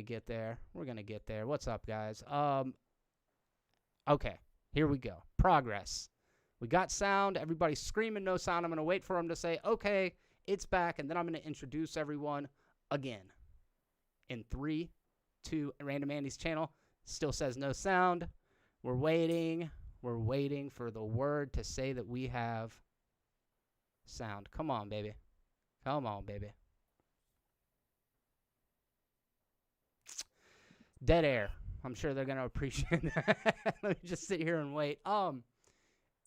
get there. We're gonna get there. What's up, guys? Okay, here we go. Progress. We got sound. Everybody's screaming no sound. I'm gonna wait for them to say, okay, it's back, and then I'm gonna introduce everyone again. In 3, 2, Random Andy's channel still says no sound. We're waiting. We're waiting for the word to say that we have sound. Come on, baby. Come on, baby. Dead air. I'm sure they're going to appreciate that. Let me just sit here and wait.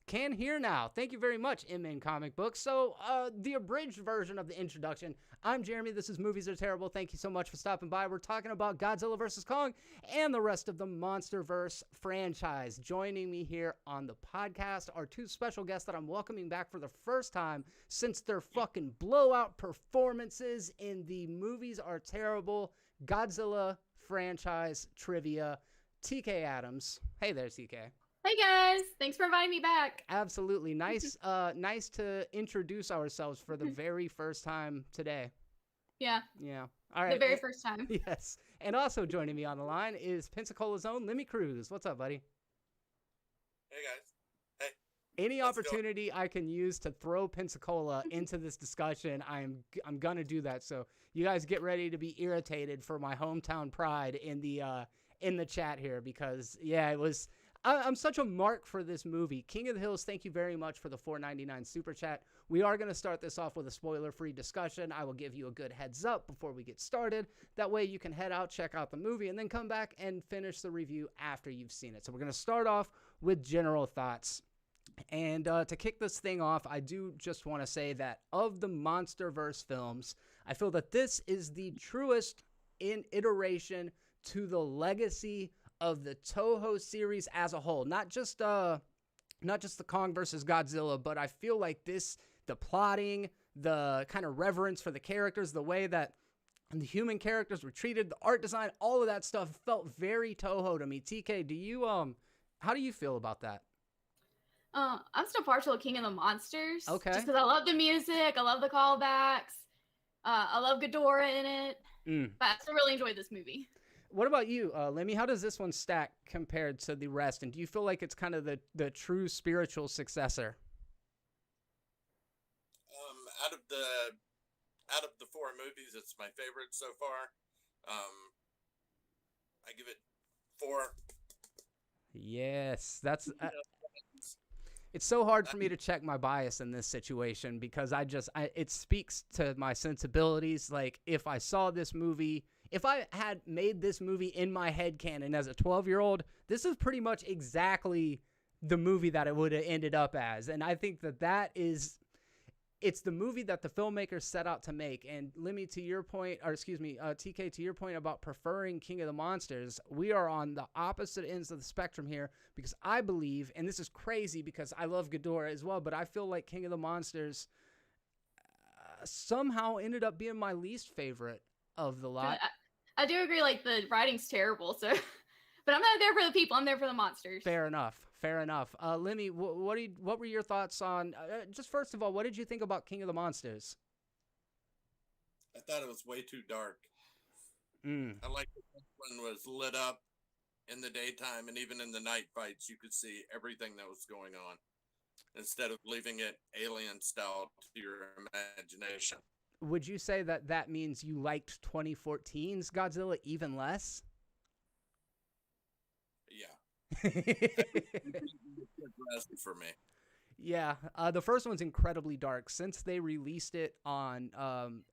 Can hear now. Thank you very much, MN Comic Books. So, the abridged version of the introduction. I'm Jeremy. This is Movies Are Terrible. Thank you so much for stopping by. We're talking about Godzilla vs. Kong and the rest of the MonsterVerse franchise. Joining me here on the podcast are two special guests that I'm welcoming back for the first time since their fucking blowout performances in the Movies Are Terrible Godzilla franchise trivia. TK Adams. Hey there, TK. Hey guys, thanks for inviting me back. Absolutely. Nice to introduce ourselves for the very first time today. Yeah. All right. The very first time. Yes. And also joining me on the line is Pensacola's own Lemmy Cruz. What's up, buddy? Hey guys. Hey. Any opportunity I can use to throw Pensacola into this discussion, I'm gonna do that. So you guys get ready to be irritated for my hometown pride in the chat here, because yeah, it was. I'm such a mark for this movie. King of the Hills, thank you very much for the $4.99 super chat. We are going to start this off with a spoiler-free discussion. I will give you a good heads up before we get started. That way you can head out, check out the movie, and then come back and finish the review after you've seen it. So we're going to start off with general thoughts. And to kick this thing off, I do just want to say that of the MonsterVerse films, I feel that this is the truest in iteration to the legacy of the Toho series as a whole, not just the Kong versus Godzilla, but I feel like the plotting, the kind of reverence for the characters, the way that the human characters were treated, the art design, all of that stuff felt very Toho to me. TK, do you how do you feel about that? I'm still partial to King of the Monsters. Okay. Just because I love the music, I love the callbacks, I love Ghidorah in it, but I still really enjoyed this movie. What about you, Lemmy? How does this one stack compared to the rest? And do you feel like it's kind of the true spiritual successor? Out of the 4 movies, it's my favorite so far. I give it 4. Yes, that's. It's so hard for me to check my bias in this situation because it speaks to my sensibilities. Like, if I saw this movie, if I had made this movie in my head canon as a 12-year-old, this is pretty much exactly the movie that it would have ended up as. And I think it's the movie that the filmmakers set out to make. And Lemmy, to your point, or excuse me, TK, to your point about preferring King of the Monsters, we are on the opposite ends of the spectrum here, because I believe, and this is crazy because I love Ghidorah as well, but I feel like King of the Monsters somehow ended up being my least favorite of the lot. I do agree, like, the writing's terrible, so... But I'm not there for the people. I'm there for the monsters. Fair enough. Lemmy, what were your thoughts on, just first of all, what did you think about King of the Monsters? I thought it was way too dark. I liked it when it was lit up in the daytime, and even in the night fights, you could see everything that was going on, instead of leaving it alien style to your imagination. Would you say that means you liked 2014's Godzilla even less? Yeah. For me. Yeah, the first one's incredibly dark. Since they released it on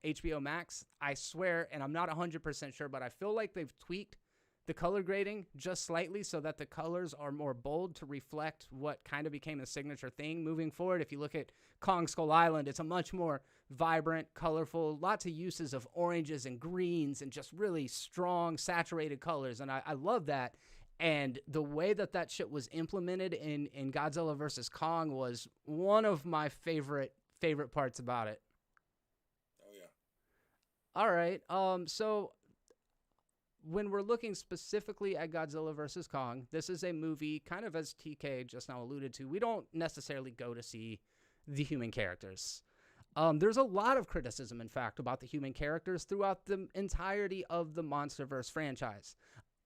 HBO Max, I swear, and I'm not 100% sure, but I feel like they've tweaked the color grading just slightly so that the colors are more bold to reflect what kind of became a signature thing moving forward. If you look at Kong Skull Island, it's a much more vibrant, colorful, lots of uses of oranges and greens and just really strong, saturated colors, and I love that. And the way that shit was implemented in Godzilla vs. Kong was one of my favorite parts about it. Oh, yeah. All right. So when we're looking specifically at Godzilla vs. Kong, this is a movie, kind of as TK just now alluded to, we don't necessarily go to see the human characters. There's a lot of criticism, in fact, about the human characters throughout the entirety of the MonsterVerse franchise.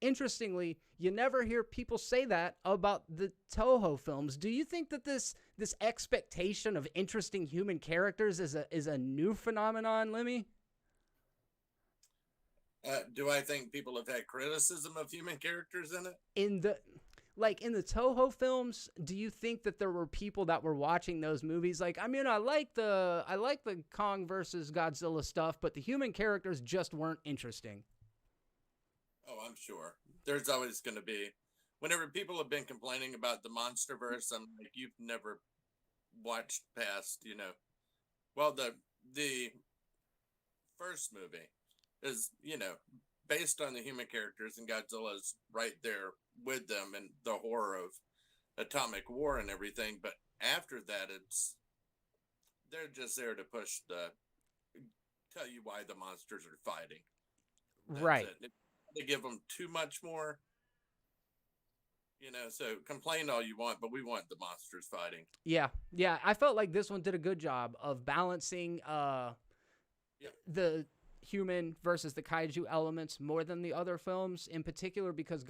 Interestingly, you never hear people say that about the Toho films. Do you think that this expectation of interesting human characters is a new phenomenon, Lemmy? Do I think people have had criticism of human characters in it? In the Toho films, do you think that there were people that were watching those movies like, I mean, I like the Kong versus Godzilla stuff, but the human characters just weren't interesting? Oh, I'm sure. There's always going to be. Whenever people have been complaining about the MonsterVerse, I'm like, you've never watched past, Well, the first movie is, based on the human characters, and Godzilla's right there with them and the horror of atomic war and everything. But after that, they're just there to tell you why the monsters are fighting. That's right. It. They give them too much more, so complain all you want, but we want the monsters fighting. Yeah. I felt like this one did a good job of balancing the human versus the kaiju elements more than the other films, in particular because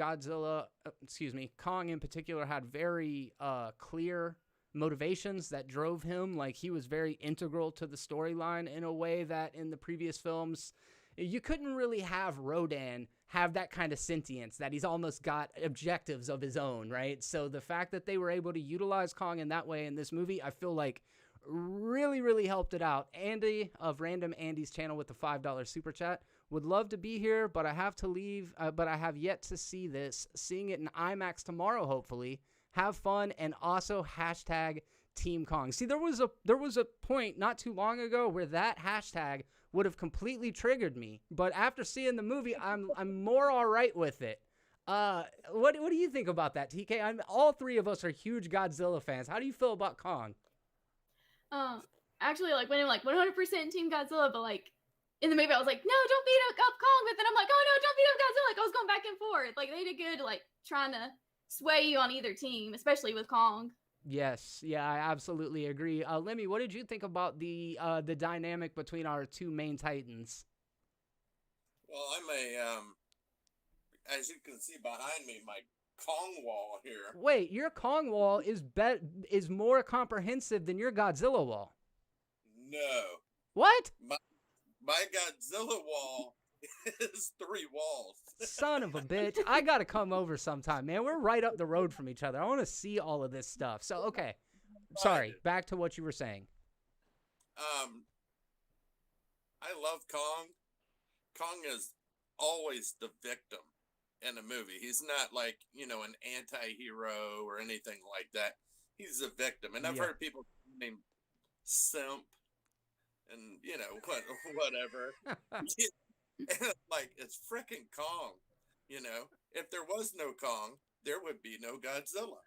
Kong in particular had very clear motivations that drove him. Like, he was very integral to the storyline in a way that in the previous films you couldn't really have Rodan have that kind of sentience, that he's almost got objectives of his own, right? So the fact that they were able to utilize Kong in that way in this movie, I feel like really, really helped it out. Andy of Random Andy's channel with the $5 super chat would love to be here, but I have to leave. But I have yet to see this. Seeing it in IMAX tomorrow, hopefully. Have fun, and also hashtag Team Kong. See, there was a point not too long ago where that hashtag would have completely triggered me, but after seeing the movie, I'm more all right with it. What do you think about that, TK? All three of us are huge Godzilla fans. How do you feel about Kong? Actually, when I'm 100% Team Godzilla, but in the movie I was like, no, don't beat up Kong, but then I'm like, oh no, don't beat up Godzilla. I was going back and forth. They did good, trying to sway you on either team, especially with Kong. Yes, yeah, I absolutely agree. Lemmy, what did you think about the dynamic between our two main titans? Well, I'm as you can see behind me, my Kong wall here. Wait, your Kong wall is more comprehensive than your Godzilla wall. No. What? My Godzilla wall is 3 walls. Son of a bitch. I got to come over sometime, man. We're right up the road from each other. I want to see all of this stuff. So, okay. Sorry, back to what you were saying. I love Kong. Kong is always the victim in a movie. He's not an anti-hero or anything like that. He's a victim. And I've heard people name simp and, whatever. It's freaking Kong. If there was no Kong, there would be no Godzilla.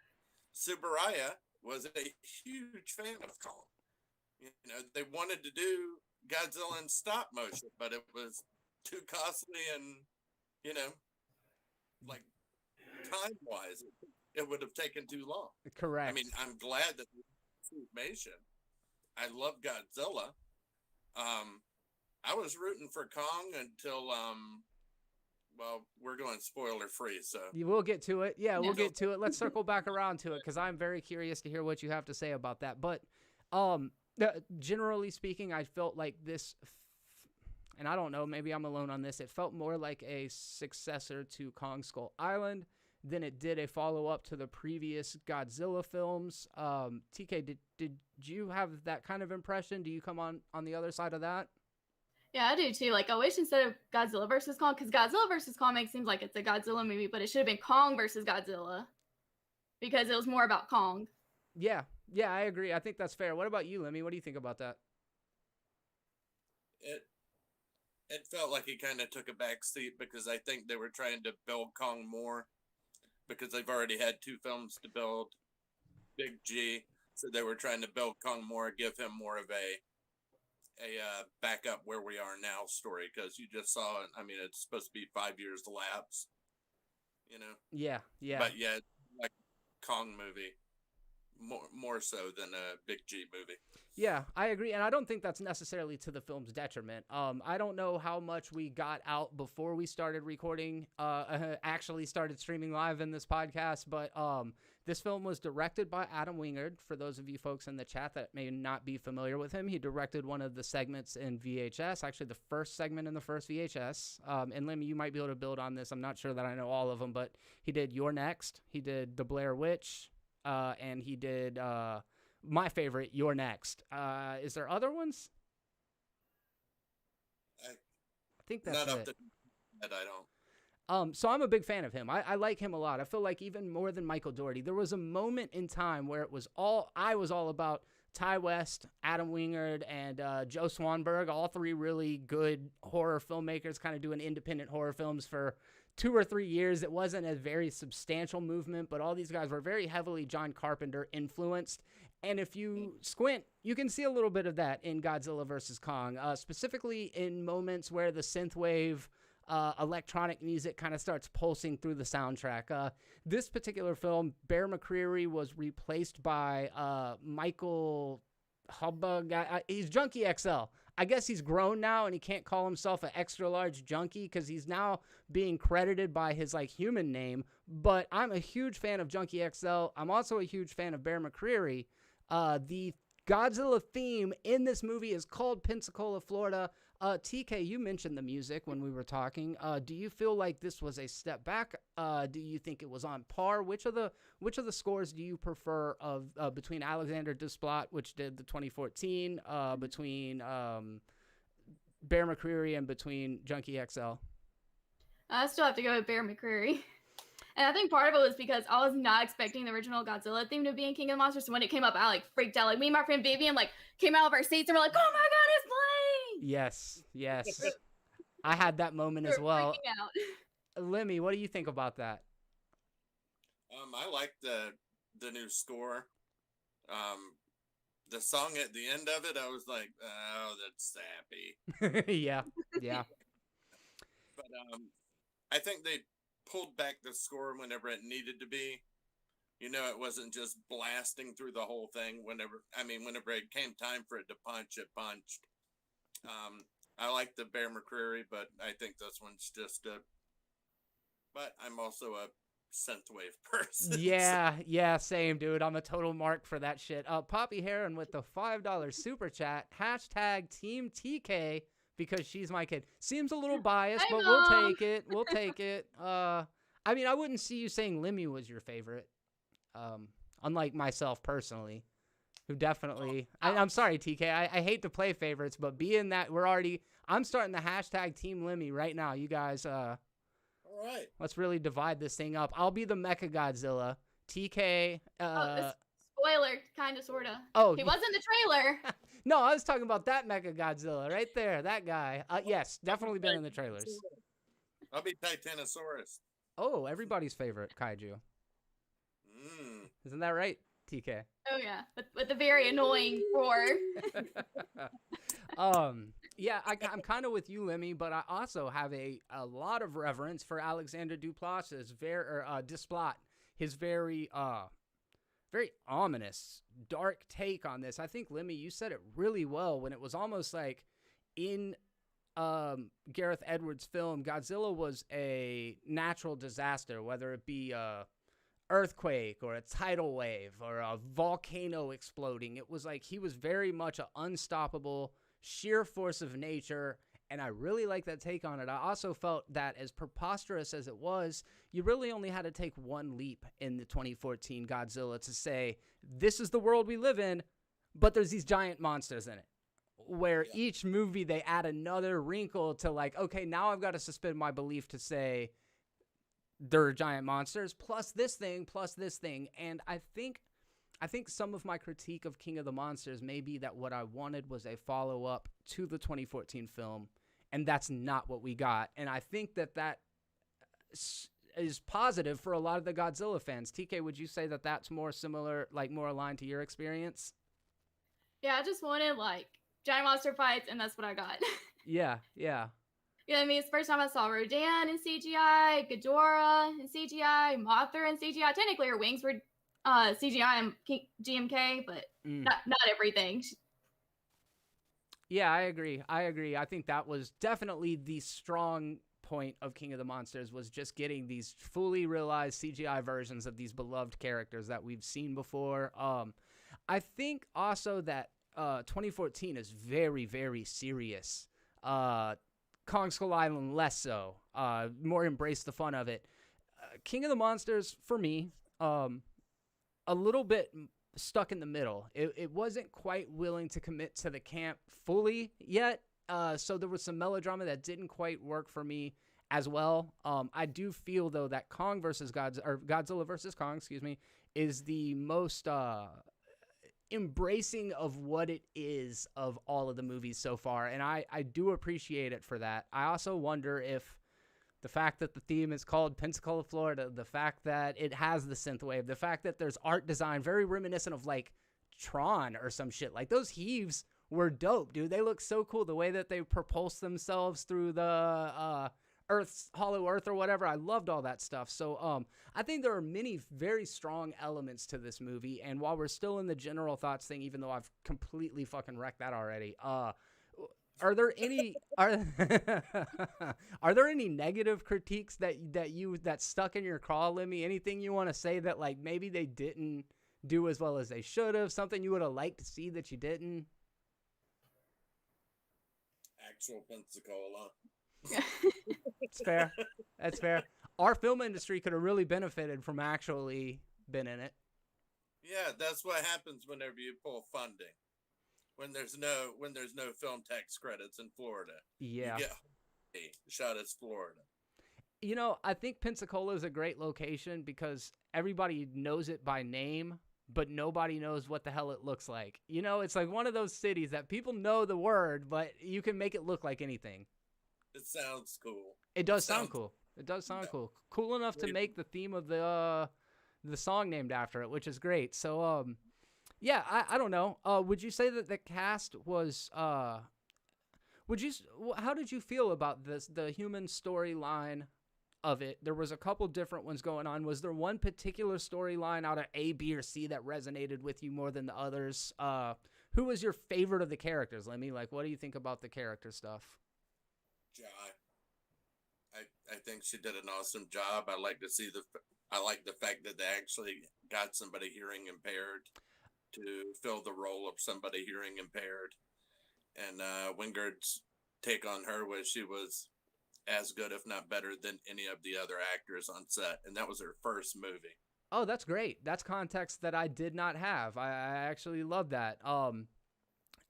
Subaraya was a huge fan of Kong. They wanted to do Godzilla in stop motion, but it was too costly and, time-wise, it would have taken too long. Correct. I mean, I'm glad that animation. I love Godzilla. I was rooting for Kong until, we're going spoiler free, so. We'll get to it. Yeah, we'll get to it. Let's circle back around to it, because I'm very curious to hear what you have to say about that. But generally speaking, I felt like this, and I don't know, maybe I'm alone on this, it felt more like a successor to Kong Skull Island than it did a follow-up to the previous Godzilla films. TK, did you have that kind of impression? Do you come on the other side of that? Yeah, I do too. I wish instead of Godzilla versus Kong, because Godzilla versus Kong seems like it's a Godzilla movie, but it should have been Kong versus Godzilla, because it was more about Kong. Yeah, I agree. I think that's fair. What about you, Lemmy? What do you think about that? It felt like he kind of took a back seat, because I think they were trying to build Kong more, because they've already had 2 films to build Big G, so they were trying to build Kong more, give him more of a backup where we are now story, because you just saw, it's supposed to be 5 years lapse, Yeah. But yeah, like Kong movie. more so than a Big G movie. Yeah, I agree, and I don't think that's necessarily to the film's detriment. I don't know how much we got out before we started recording, actually started streaming live in this podcast, but this film was directed by Adam Wingard. For those of you folks in the chat that may not be familiar with him, he directed one of the segments in VHS, actually the first segment in the first VHS. And Lim, you might be able to build on this. I'm not sure that I know all of them, but he did You're Next, he did The Blair Witch, and he did... my favorite, You're Next. Is there other ones? I think that's not it. up to that. I don't. So I'm a big fan of him. I like him a lot. I feel like even more than Michael Dougherty. There was a moment in time where I was all about Ty West, Adam Wingard, and Joe Swanberg. All three really good horror filmmakers, kind of doing independent horror films for 2 or 3 years. It wasn't a very substantial movement, but all these guys were very heavily John Carpenter influenced. And if you squint, you can see a little bit of that in Godzilla vs. Kong, specifically in moments where the synthwave electronic music kind of starts pulsing through the soundtrack. This particular film, Bear McCreary was replaced by Michael Hubbard. He's Junkie XL. I guess he's grown now and he can't call himself an extra large junkie because he's now being credited by his human name. But I'm a huge fan of Junkie XL. I'm also a huge fan of Bear McCreary. The Godzilla theme in this movie is called Pensacola, Florida. TK, you mentioned the music when we were talking. Do you feel like this was a step back? Do you think it was on par? Which of the scores do you prefer of between Alexander Desplat, which did the 2014, between Bear McCreary, and between Junkie XL? I still have to go with Bear McCreary. And I think part of it was because I was not expecting the original Godzilla theme to be in King of the Monsters. So when it came up, I freaked out. Me and my friend Vivian came out of our seats and we're like, "Oh my god, it's playing!" Yes. I had that moment as well. Freaking out. Lemmy, what do you think about that? I like the new score. The song at the end of it, I was like, "Oh, that's sappy." yeah. But I think they pulled back the score whenever it needed to be. It wasn't just blasting through the whole thing. Whenever it came time for it to punch, it punched. I like the Bear McCreary, but I think this one's just but I'm also a synthwave person. Yeah, same, dude. I'm a total mark for that shit. Poppy Heron with the $5 super chat, #Team TK, because she's my kid. Seems a little biased, but we'll take it. I mean, I wouldn't see you saying Lemmy was your favorite. Unlike myself personally, who definitely, I'm sorry, TK. I hate to play favorites, but being that I'm starting the #Team Lemmy right now. You guys, all right. Let's really divide this thing up. I'll be the Mecha Godzilla. TK. Spoiler, kind of, sort of. Oh, he was in the trailer. No, I was talking about that Mecha Godzilla right there. That guy. Yes, definitely been in the trailers. I'll be Titanosaurus. Oh, everybody's favorite kaiju. Isn't that right, TK? Oh yeah, with the very annoying roar. Yeah, I'm kind of with you, Lemmy, but I also have a lot of reverence for Alexander Desplat, his very ominous, dark take on this. I think, Lemmy, you said it really well when it was almost like in Gareth Edwards' film, Godzilla was a natural disaster, whether it be a earthquake or a tidal wave or a volcano exploding. It was like he was very much an unstoppable, sheer force of nature, and I really like that take on it. I also felt that as preposterous as it was, you really only had to take one leap in the 2014 Godzilla to say, this is the world we live in, but there's these giant monsters in it. Where each movie they add another wrinkle to okay, now I've got to suspend my belief to say there are giant monsters, plus this thing, and I think some of my critique of King of the Monsters may be that what I wanted was a follow-up to the 2014 film, and that's not what we got. And I think that is positive for a lot of the Godzilla fans. TK, would you say that that's more similar, more aligned to your experience? Yeah, I just wanted giant monster fights, and that's what I got. Yeah. You know what I mean? It's the first time I saw Rodan in CGI, Ghidorah in CGI, Mothra in CGI. Technically, her wings were CGI and GMK, but not everything. Yeah, I agree. I think that was definitely the strong point of King of the Monsters, was just getting these fully realized CGI versions of these beloved characters that we've seen before. I think also that 2014 is very, very serious. Kong Skull Island less so. More embrace the fun of it. King of the Monsters, for me, a little bit stuck in the middle. It wasn't quite willing to commit to the camp fully yet. So there was some melodrama that didn't quite work for me as well. I do feel, though, that Godzilla versus Kong, is the most embracing of what it is of all of the movies so far. And I do appreciate it for that. I also wonder if the fact that the theme is called Pensacola, Florida, the fact that it has the synthwave, the fact that there's art design very reminiscent of like Tron or some shit. Like those heaves were dope, dude. They look so cool. The way that they propulse themselves through the Earth's hollow Earth or whatever. I loved all that stuff. So I think there are many very strong elements to this movie. And while we're still in the general thoughts thing, even though I've completely fucking wrecked that already, are there any are there any negative critiques that stuck in your craw, Lemmy? Anything you want to say that like maybe they didn't do as well as they should have? Something you would have liked to see that you didn't? Actual Pensacola. It's fair. That's fair. Our film industry could have really benefited from actually been in it. Yeah, that's what happens whenever you pull funding. When there's no film tax credits in Florida. Yeah. You get shot as Florida. You know, I think Pensacola is a great location because everybody knows it by name, but nobody knows what the hell it looks like. You know, it's like one of those cities that people know the word, but you can make it look like anything. It sounds cool. It does sound cool. It does sound cool. Cool enough to make the theme of the song named after it, which is great. So, yeah, I don't know. Would you say that the cast was, how did you feel about the human storyline of it? There was a couple different ones going on. Was there one particular storyline out of A, B, or C that resonated with you more than the others? Who was your favorite of the characters, Lemmy? Like, what do you think about the character stuff? Jai. I think she did an awesome job. I like the fact that they actually got somebody hearing impaired to fill the role of somebody hearing impaired. And Wingard's take on her was she was as good, if not better, than any of the other actors on set. And that was her first movie. Oh, that's great. That's context that I did not have. I actually love that.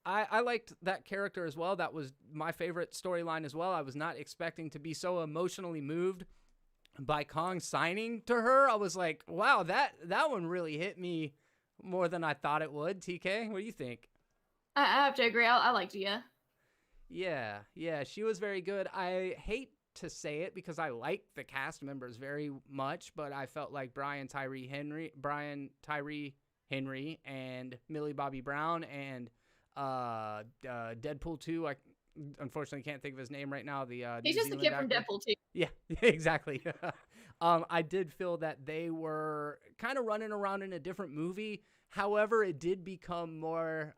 I liked that character as well. That was my favorite storyline as well. I was not expecting to be so emotionally moved by Kong signing to her. I was like, wow, that one really hit me more than I thought it would. TK, what do you think? I have to agree. I liked Gia. Yeah, she was very good. I hate to say it because I like the cast members very much, but I felt like Brian Tyree Henry and Millie Bobby Brown and Deadpool 2. I unfortunately can't think of his name right now. He's just a kid from Deadpool 2. Yeah, exactly. I did feel that they were kind of running around in a different movie. However, it did become more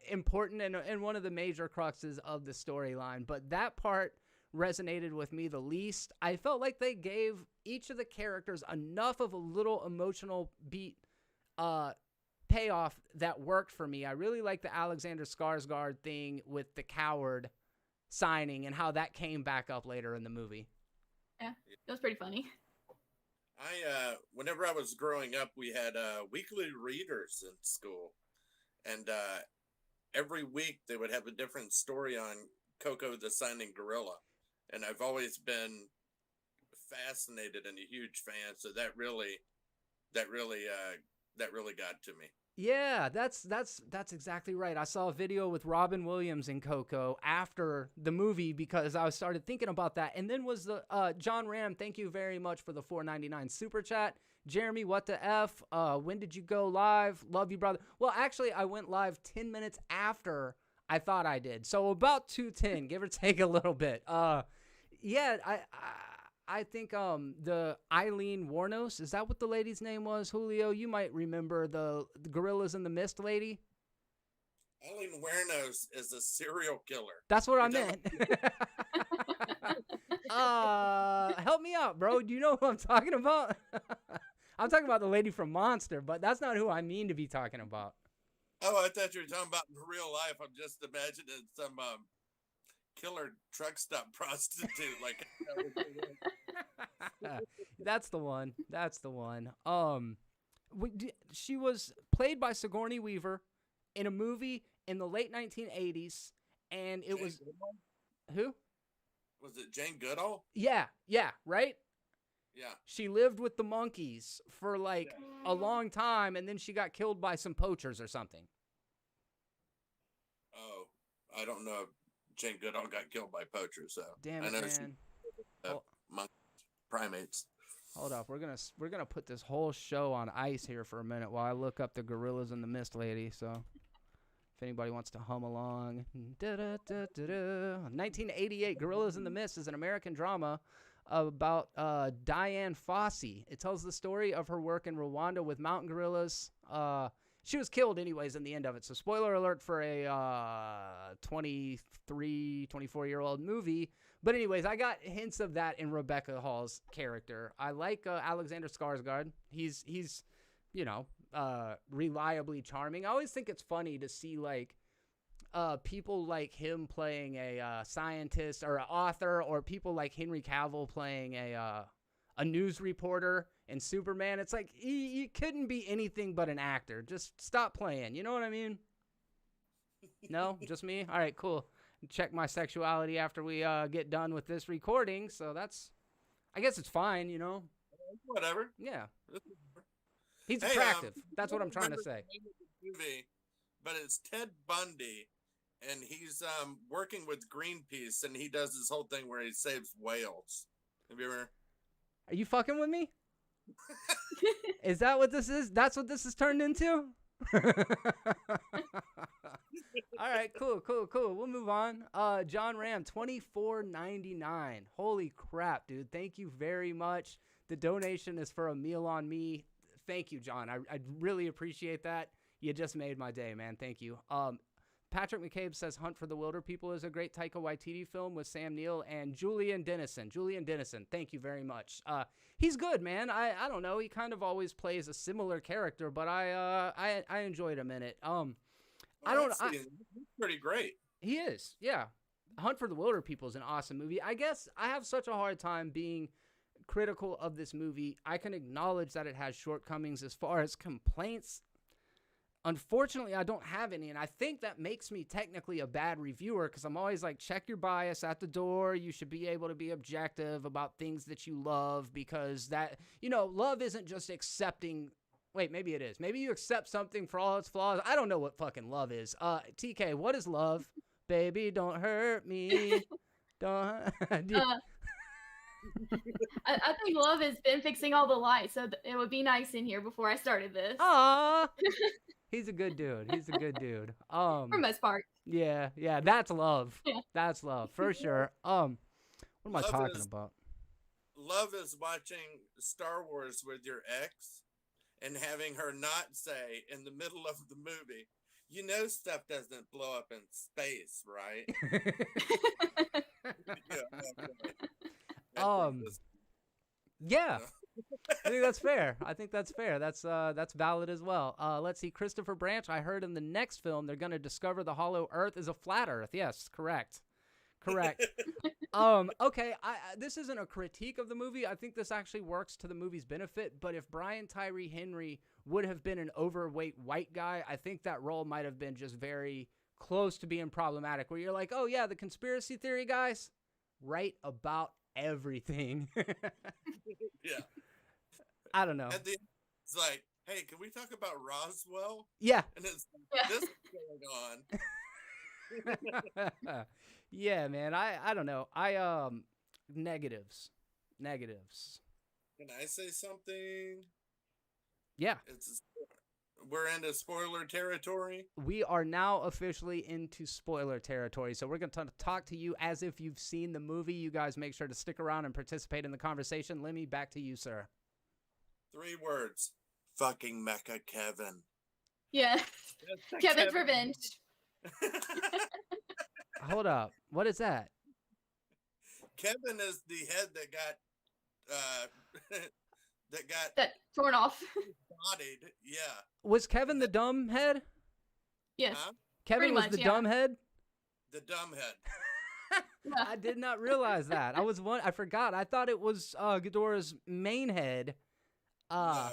important and one of the major cruxes of the storyline. But that part resonated with me the least. I felt like they gave each of the characters enough of a little emotional beat payoff that worked for me. I really like the Alexander Skarsgård thing with the coward signing and how that came back up later in the movie. Yeah, that was pretty funny. Whenever I was growing up, we had weekly readers in school, and every week they would have a different story on Coco the Signing Gorilla, and I've always been fascinated and a huge fan. So that really got to me. Yeah, that's exactly right. I saw a video with Robin Williams and Coco after the movie because I started thinking about that. And then was the John Ram, thank you very much for the $4.99 super chat. Jeremy, what the F? When did you go live? Love you, brother. Well, actually, I went live 10 minutes after I thought I did. So about 2:10, give or take a little bit. Yeah, I think the Eileen Warnos, is that what the lady's name was? Julio, you might remember the Gorillas in the Mist lady. Eileen Wernos is a serial killer. That's what I meant. Help me out, bro. Do you know who I'm talking about? I'm talking about the lady from Monster, but that's not who I mean to be talking about. Oh, I thought you were talking about in real life. I'm just imagining some killer truck stop prostitute. Like, that's the one. That's the one. She was played by Sigourney Weaver in a movie in the late 1980s, and it was Goodall? who? Was it Jane Goodall? Yeah, right? Yeah. She lived with the monkeys for like a long time, and then she got killed by some poachers or something. Oh, I don't know if Jane Goodall got killed by poachers, so. Damn I it, know man. Monkey primates. Hold up, we're gonna put this whole show on ice here for a minute while I look up the Gorillas in the Mist lady. So, if anybody wants to hum along, 1988, Gorillas in the Mist is an American drama about Diane Fossey. It tells the story of her work in Rwanda with mountain gorillas. She was killed anyways in the end of it. So spoiler alert for a 24-year-old movie. But anyways, I got hints of that in Rebecca Hall's character. I like Alexander Skarsgård. He's reliably charming. I always think it's funny to see like people like him playing a scientist or an author, or people like Henry Cavill playing a news reporter in Superman. It's like you couldn't be anything but an actor. Just stop playing. You know what I mean? No, just me. All right, cool. Check my sexuality after we get done with this recording. So I guess it's fine. You know. Whatever. Yeah. He's attractive. That's what I'm trying to say. Movie, but it's Ted Bundy, and he's working with Greenpeace, and he does this whole thing where he saves whales. Have you ever? Are you fucking with me? Is that what this is? That's what this is turned into? All right, cool. We'll move on. John Ram, $24.99. Holy crap, dude. Thank you very much. The donation is for a meal on me. Thank you, John. I really appreciate that. You just made my day, man. Thank you. Patrick McCabe says Hunt for the Wilder People is a great Taika Waititi film with Sam Neill and Julian Dennison. Thank you very much. He's good, man. I don't know. He kind of always plays a similar character, but I enjoyed him in it. He's pretty great. He is, yeah. Hunt for the Wilder People is an awesome movie. I guess I have such a hard time being critical of this movie. I can acknowledge that it has shortcomings. As far as complaints, unfortunately, I don't have any, and I think that makes me technically a bad reviewer, because I'm always like, check your bias at the door. You should be able to be objective about things that you love, because that, love isn't just accepting. Wait, maybe it is. Maybe you accept something for all its flaws. I don't know what fucking love is. TK, what is love? Baby, don't hurt me. Don't. I think love has been fixing all the lights, so it would be nice in here before I started this. Aww. He's a good dude. For the most part. Yeah, that's love. Yeah. That's love, for sure. What am I talking about? Love is watching Star Wars with your ex and having her not say in the middle of the movie, stuff doesn't blow up in space, right? Yeah. I think that's fair. That's valid as well. Let's see. Christopher Branch, I heard in the next film they're going to discover the hollow earth is a flat earth. Yes, correct. Okay, this isn't a critique of the movie. I think this actually works to the movie's benefit, but if Brian Tyree Henry would have been an overweight white guy, I think that role might have been just very close to being problematic, where you're like, oh yeah, the conspiracy theory guys, right about everything. Yeah. I don't know. At the end, it's like, hey, can we talk about Roswell? Yeah. And it's like, this is going on. Yeah, man. I don't know. Negatives. Can I say something? Yeah. we're into spoiler territory. We are now officially into spoiler territory. So we're going to talk to you as if you've seen the movie. You guys make sure to stick around and participate in the conversation. Lemmy, back to you, sir. 3 words. Fucking Mecha Kevin. Yeah. Kevin's revenge. Hold up. What is that? Kevin is the head that got that torn off. bodied. Yeah. Was Kevin the dumb head? Yes. Huh? Kevin was much, the yeah. dumb head? The dumb head. I did not realize that. I forgot. I thought it was Ghidorah's main head. No.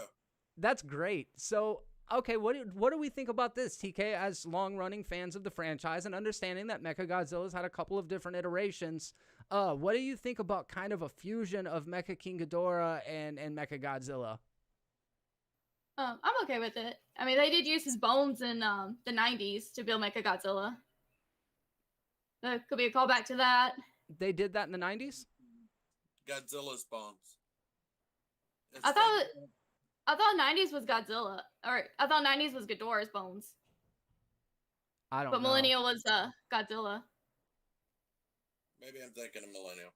That's great. So, okay, what do we think about this, TK, as long-running fans of the franchise and understanding that Mechagodzilla's had a couple of different iterations? What do you think about kind of a fusion of Mecha King Ghidorah and Mechagodzilla? I'm okay with it. I mean, they did use his bones in the 90s to build Mechagodzilla. Could be a callback to that. They did that in the 90s? Godzilla's bones. I thought 90s was Godzilla, or I thought 90s was Ghidorah's bones. I don't know. But Millennial was Godzilla. Maybe I'm thinking of Millennial.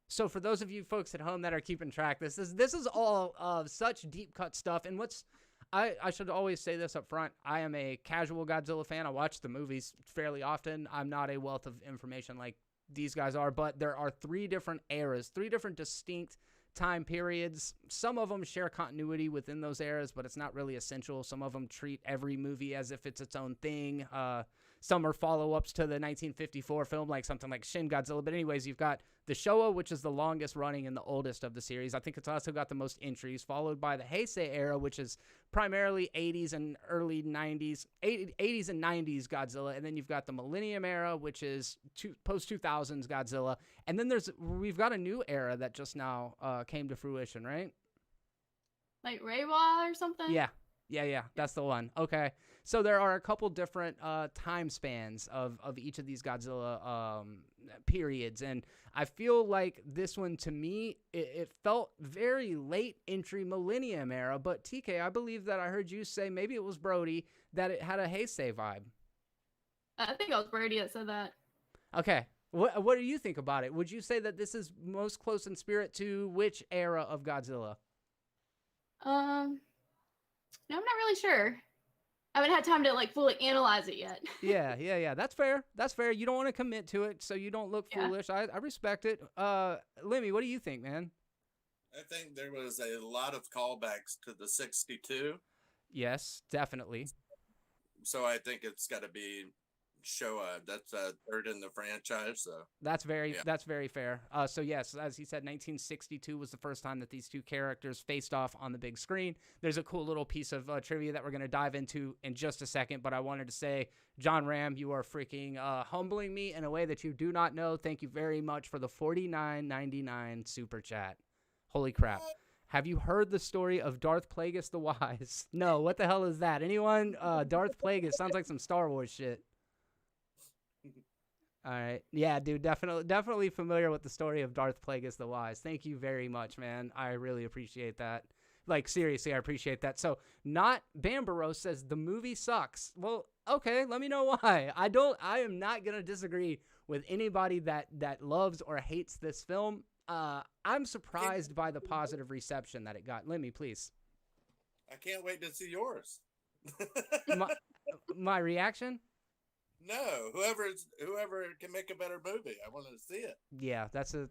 So for those of you folks at home that are keeping track, this is all such deep cut stuff. And I should always say this up front. I am a casual Godzilla fan. I watch the movies fairly often. I'm not a wealth of information like these guys are, but there are 3 different eras, 3 different distinct time periods. Some of them share continuity within those eras, but it's not really essential. Some of them treat every movie as if it's its own thing. Some are follow-ups to the 1954 film, like something like Shin Godzilla. But anyways, you've got the Showa, which is the longest running and the oldest of the series. I think it's also got the most entries, followed by the Heisei era, which is primarily 80s and early 90s, 80s and 90s Godzilla. And then you've got the Millennium era, which is post-2000s Godzilla. And then we've got a new era that just now came to fruition, right? Like Reiwa or something? Yeah. That's the one. Okay. So there are a couple different time spans of each of these Godzilla periods. And I feel like this one, to me, it felt very late entry Millennium era. But TK, I believe that I heard you say, maybe it was Brody, that it had a Heisei vibe. I think it was Brody that said that. Okay. What do you think about it? Would you say that this is most close in spirit to which era of Godzilla? No, I'm not really sure. I haven't had time to fully analyze it yet. Yeah. That's fair. You don't want to commit to it, so you don't look foolish. I respect it. Lemmy, what do you think, man? I think there was a lot of callbacks to the 62. Yes, definitely. So I think it's got to be Showa. That's 3rd in the franchise. So that's very fair. So yes, as he said, 1962 was the first time that these 2 characters faced off on the big screen. There's a cool little piece of trivia that we're going to dive into in just a second, but I wanted to say, John Ram, you are freaking humbling me in a way that you do not know. Thank you very much for the $49.99 super chat. Holy crap. Have you heard the story of Darth Plagueis the Wise? No, what the hell is that? Anyone? Darth Plagueis sounds like some Star Wars shit. All right. Yeah, dude, definitely familiar with the story of Darth Plagueis the Wise. Thank you very much, man. I really appreciate that. Like, seriously, I appreciate that. So, not Bambaro says the movie sucks. Well, okay, let me know why. I am not going to disagree with anybody that loves or hates this film. I'm surprised by the positive reception that it got. Lemmy, please. I can't wait to see yours. My reaction? No, whoever can make a better movie, I want to see it. Yeah, that's a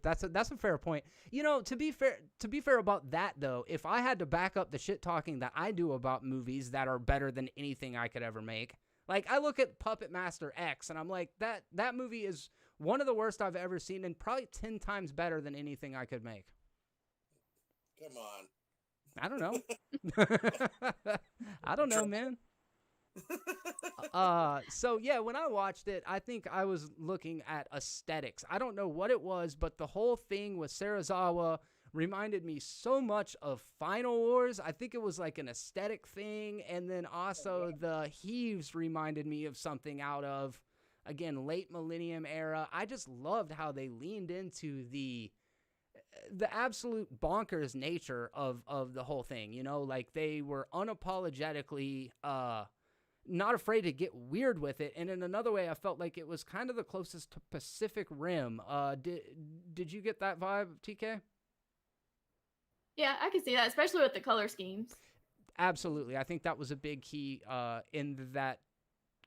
fair point. You know, to be fair about that though, if I had to back up the shit talking that I do about movies that are better than anything I could ever make, like I look at Puppet Master X and I'm like, that movie is one of the worst I've ever seen and probably 10 times better than anything I could make. Come on. I don't know. I don't know, man. So yeah, when I watched it, I think I was looking at aesthetics. I don't know what it was, but the whole thing with Serizawa reminded me so much of Final Wars. I think it was like an aesthetic thing, and then also the heaves reminded me of something out of, again, late Millennium era. I just loved how they leaned into the the absolute bonkers nature of the whole thing. You know, like they were unapologetically not afraid to get weird with it. And in another way, I felt like it was kind of the closest to Pacific Rim. Did you get that vibe, TK? Yeah, I can see that, especially with the color schemes. Absolutely. I think that was a big key in that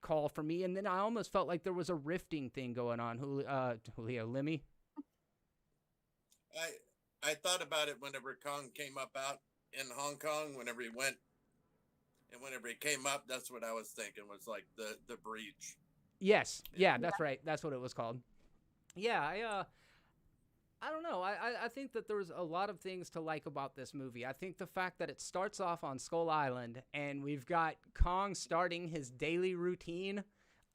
call for me. And then I almost felt like there was a rifting thing going on. Julio, Lemmy? I thought about it whenever Kong came up out in Hong Kong, whenever he went, and whenever he came up, that's what I was thinking was like the breach. Yes. Yeah, that's right. That's what it was called. Yeah, I don't know. I think that there's a lot of things to like about this movie. I think the fact that it starts off on Skull Island and we've got Kong starting his daily routine.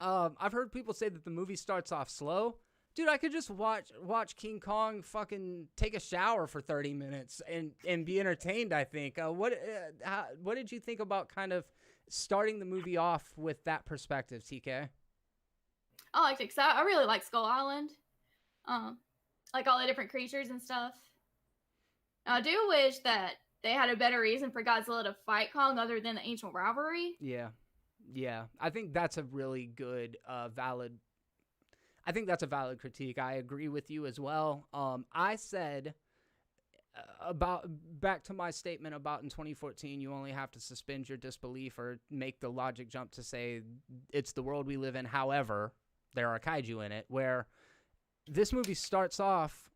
I've heard people say that the movie starts off slow. Dude, I could just watch King Kong fucking take a shower for 30 minutes and be entertained, I think. What did you think about kind of starting the movie off with that perspective, TK? I liked it because I really like Skull Island. Like all the different creatures and stuff. Now, I do wish that they had a better reason for Godzilla to fight Kong other than the ancient rivalry. Yeah. I think that's a really good, valid critique. I agree with you as well. I said back to my statement about in 2014, you only have to suspend your disbelief or make the logic jump to say it's the world we live in. However, there are kaiju in it, where this movie starts off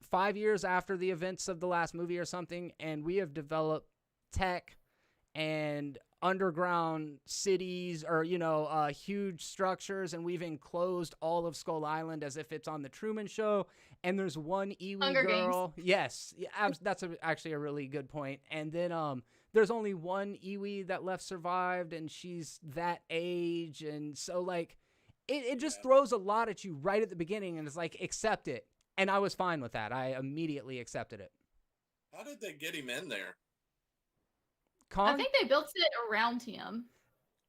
5 years after the events of the last movie or something, and we have developed tech and underground cities or, huge structures, and we've enclosed all of Skull Island as if it's on the Truman Show, and there's one Iwi Hunger girl. Games. Yes, that's actually a really good point. And then there's only one Iwi that left survived, and she's that age, and so, like, it just throws a lot at you right at the beginning, and it's like, accept it. And I was fine with that. I immediately accepted it. How did they get him in there? Kong? I think they built it around him.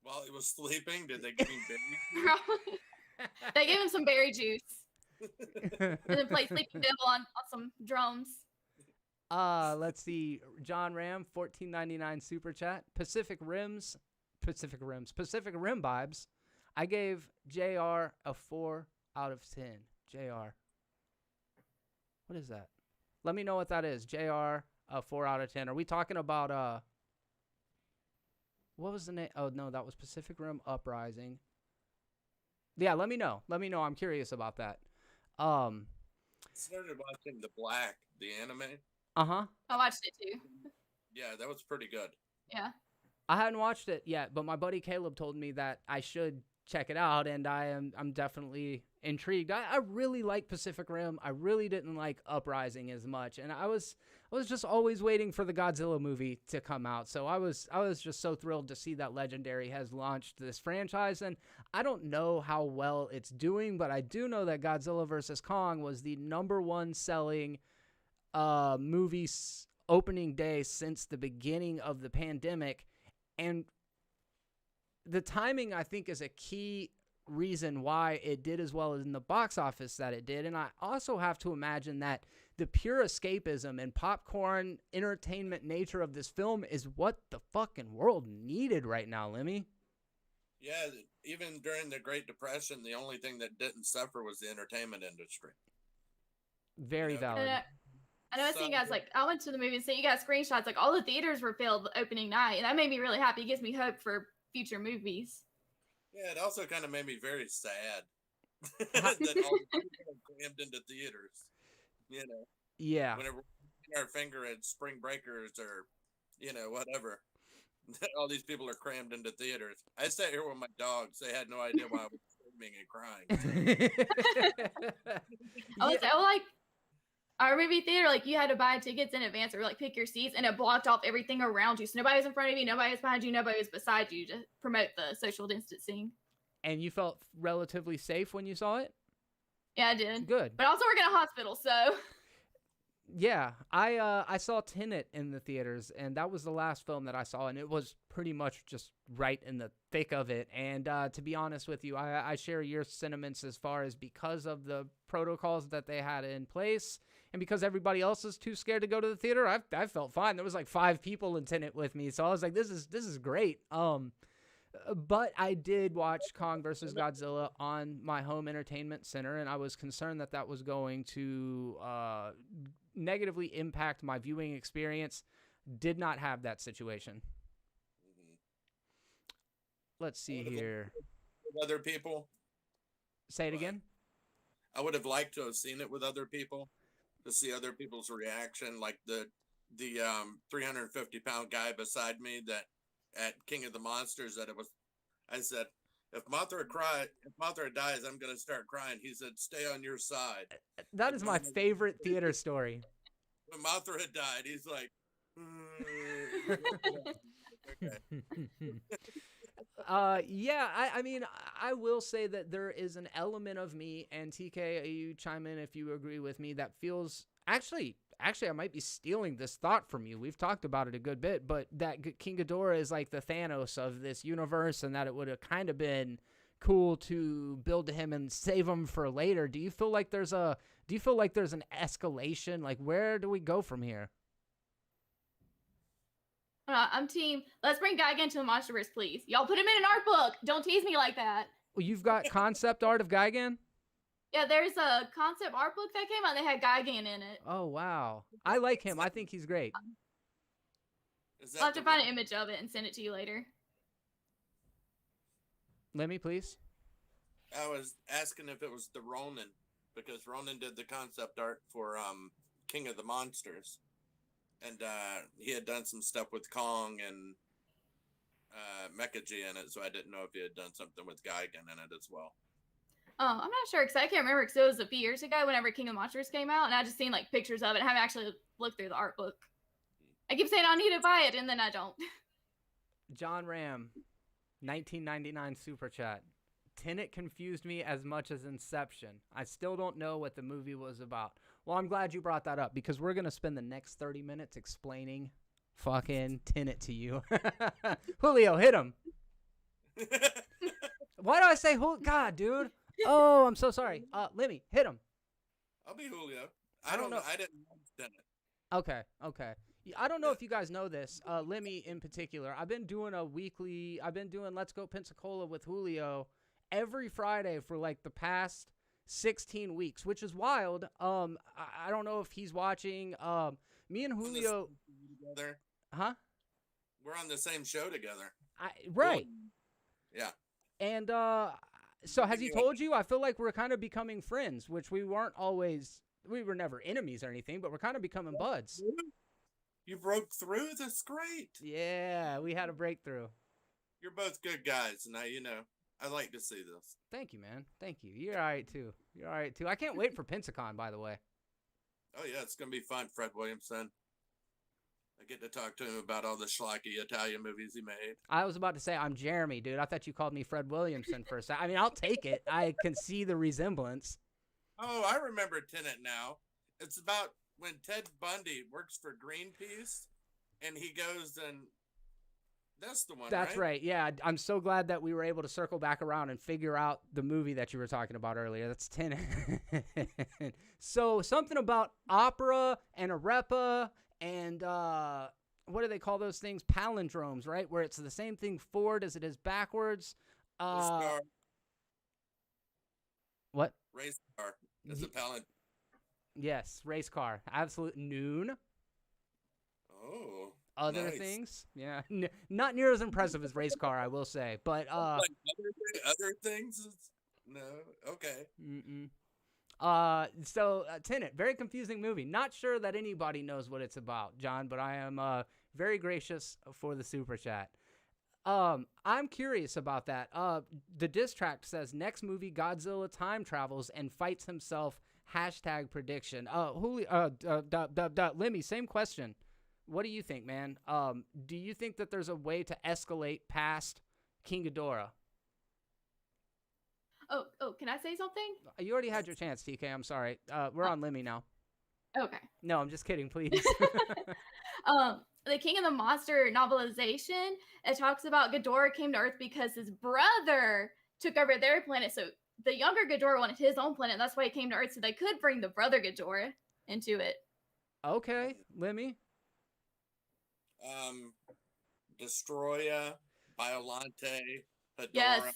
While he was sleeping, did they give him berries? Probably. They gave him some berry juice. And then played Sleeping Devil on some drums. Let's see. John Ram, $14.99 super chat. Pacific Rim vibes. I gave JR a 4 out of 10. JR. What is that? Let me know what that is. JR, a 4 out of 10. Are we talking about, what was the name? Oh, no, that was Pacific Rim Uprising. Yeah, let me know. I'm curious about that. Started watching the anime. Uh-huh. I watched it too. Yeah, that was pretty good. Yeah. I hadn't watched it yet, but my buddy Caleb told me that I should check it out, and I'm definitely intrigued. I really like Pacific Rim. I really didn't like Uprising as much, and I was just always waiting for the Godzilla movie to come out. So I was just so thrilled to see that Legendary has launched this franchise, and I don't know how well it's doing, but I do know that Godzilla vs. Kong was the #1 selling movie opening day since the beginning of the pandemic, and the timing, I think, is a key reason why it did as well as in the box office that it did. And I also have to imagine that the pure escapism and popcorn entertainment nature of this film is what the fucking world needed right now, Lemmy. Yeah, even during the Great Depression, the only thing that didn't suffer was the entertainment industry. Very valid. I know I see you guys, like, I went to the movie and sent you guys screenshots, like, all the theaters were filled opening night, and that made me really happy. It gives me hope for future movies. Yeah, it also kind of made me very sad that all the people are crammed into theaters. Yeah. Whenever our finger at Spring Breakers or, whatever, all these people are crammed into theaters. I sat here with my dogs. They had no idea why I was screaming and crying. Our movie theater, like, you had to buy tickets in advance or, like, pick your seats, and it blocked off everything around you. So nobody was in front of you, nobody was behind you, nobody was beside you to promote the social distancing. And you felt relatively safe when you saw it? Yeah, I did. Good. But I also work in a hospital, so... Yeah, I saw Tenet in the theaters, and that was the last film that I saw, and it was pretty much just right in the thick of it. And to be honest with you, I share your sentiments as far as because of the protocols that they had in place, And because everybody else is too scared to go to the theater, I felt fine. There was like 5 people in Tenet with me, so I was like, this is great. But I did watch Kong versus Godzilla on my home entertainment center, and I was concerned that was going to negatively impact my viewing experience. Did not have that situation. Let's see here. Other people? Say it again? I would have liked to have seen it with other people, to see other people's reaction, like the 350-pound guy beside me that at King of the Monsters I said, if Mothra dies, I'm going to start crying. He said, stay on your side. That is my favorite theater story. When Mothra had died, he's like, okay. Yeah, I mean, I will say that there is an element of me, and TK, you chime in if you agree with me, that feels, actually, I might be stealing this thought from you. We've talked about it a good bit, but that King Ghidorah is like the Thanos of this universe, and that it would have kind of been cool to build to him and save him for later. Do you feel like there's an escalation? Like, where do we go from here? I'm team. Let's bring Gigan to the MonsterVerse, please. Y'all put him in an art book. Don't tease me like that. Well, you've got concept art of Gigan? Yeah, there's a concept art book that came out. They had Gigan in it. Oh, wow. I like him. I think he's great. I'll have to find an image of it and send it to you later. Lemmy, please. I was asking if it was the Ronin, because Ronin did the concept art for King of the Monsters. And he had done some stuff with Kong and Mecha G in it, so I didn't know if he had done something with Gigan in it as well. Oh, I'm not sure, because I can't remember, because it was a few years ago whenever King of Monsters came out, and I just seen like pictures of it. I haven't actually looked through the art book. I keep saying I need to buy it, and then I don't. John Ram, 1999 Super Chat. Tenet confused me as much as Inception. I still don't know what the movie was about. Well, I'm glad you brought that up, because we're going to spend the next 30 minutes explaining fucking Tenet to you. Julio, hit him. Why do I say Julio? God, dude. Oh, I'm so sorry. Lemmy, hit him. I'll be Julio. I don't know. I didn't understand it. Okay. I don't know if you guys know this. Lemmy in particular. I've been doing Let's Go Pensacola with Julio every Friday for like the past 16 weeks, which is wild. I don't know if he's watching. Me and Julio. Together. Huh? We're on the same show together. Right. Yeah. And so has he told you? I feel like we're kind of becoming friends, which we weren't always. We were never enemies or anything, but we're kind of becoming buds. You broke through? That's great. Yeah, we had a breakthrough. You're both good guys. Now, I like to see this. Thank you, man. Thank you. You're all right, too. I can't wait for Pensacon, by the way. Oh, yeah, it's going to be fun, Fred Williamson. I get to talk to him about all the schlocky Italian movies he made. I was about to say, I'm Jeremy, dude. I thought you called me Fred Williamson for a second. I mean, I'll take it. I can see the resemblance. Oh, I remember Tenet now. It's about when Ted Bundy works for Greenpeace, and he goes and... That's the one, That's right. Yeah, I'm so glad that we were able to circle back around and figure out the movie that you were talking about earlier. That's Tenet. So something about opera and arepa and what do they call those things? Palindromes, right? Where it's the same thing forward as it is backwards. What? Race car. It's a palindrome. Yes, race car. Absolute noon. Oh. Other nice. Things, yeah, not near as impressive as race car, I will say. But like other things, no, okay. So Tenet, very confusing movie. Not sure that anybody knows what it's about, John, but I am very gracious for the super chat. I'm curious about that. The diss track says next movie Godzilla time travels and fights himself. #prediction. Lemmy, same question. What do you think, man? Do you think that there's a way to escalate past King Ghidorah? Oh, can I say something? You already had your chance, TK. I'm sorry. We're on Lemmy now. Okay. No, I'm just kidding, please. The King of the Monster novelization, it talks about Ghidorah came to Earth because his brother took over their planet. So the younger Ghidorah wanted his own planet. That's why he came to Earth, so they could bring the brother Ghidorah. into it. Okay, Lemmy. Destroya, Biolante, Yes. Hedora.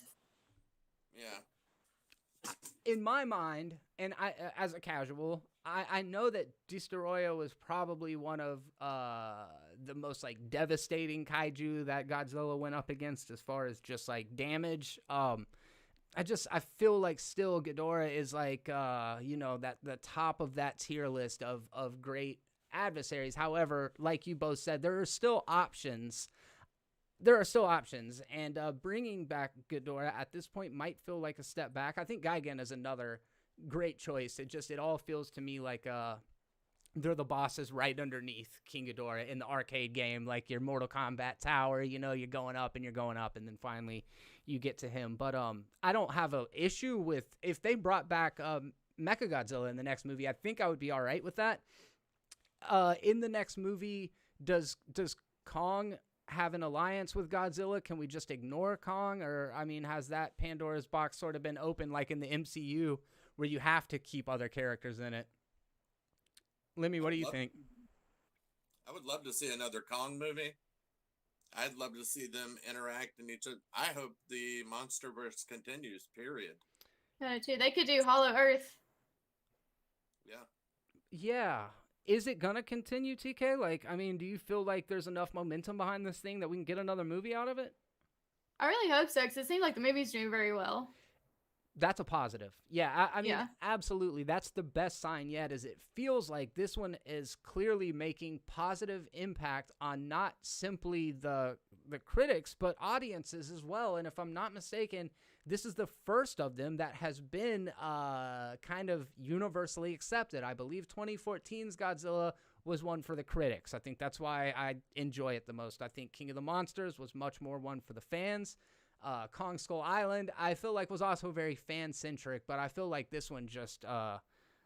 Yeah. In my mind, and I, as a casual, I know that Destoroyah was probably one of the most like devastating kaiju that Godzilla went up against as far as just like damage. I feel like still Ghidorah is like that the top of that tier list of great adversaries. However, like you both said, there are still options. And bringing back Ghidorah at this point might feel like a step back. I think Gigan is another great choice. It all feels to me like they're the bosses right underneath King Ghidorah in the arcade game, like your Mortal Kombat tower. You're going up, and then finally you get to him. But I don't have an issue with if they brought back Mechagodzilla in the next movie. I think I would be all right with that. In the next movie, does Kong have an alliance with Godzilla? Can we just ignore Kong? Or, I mean, has that Pandora's box sort of been open like in the MCU where you have to keep other characters in it? Lemmy, what do you think? I would love to see another Kong movie. I'd love to see them interact in each other. I hope the Monsterverse continues, period. Too. They could do Hollow Earth. Yeah. Yeah. Is it gonna continue, TK? Like, I mean, do you feel like there's enough momentum behind this thing that we can get another movie out of it? I really hope so, because it seems like the movie's doing very well. That's a positive. Yeah, I mean, Yeah. Absolutely. That's the best sign yet, is it feels like this one is clearly making positive impact on not simply the critics, but audiences as well. And if I'm not mistaken, this is the first of them that has been kind of universally accepted. I believe 2014's Godzilla was one for the critics. I think that's why I enjoy it the most. I think King of the Monsters was much more one for the fans. Kong Skull Island, I feel like was also very fan-centric, but I feel like this one just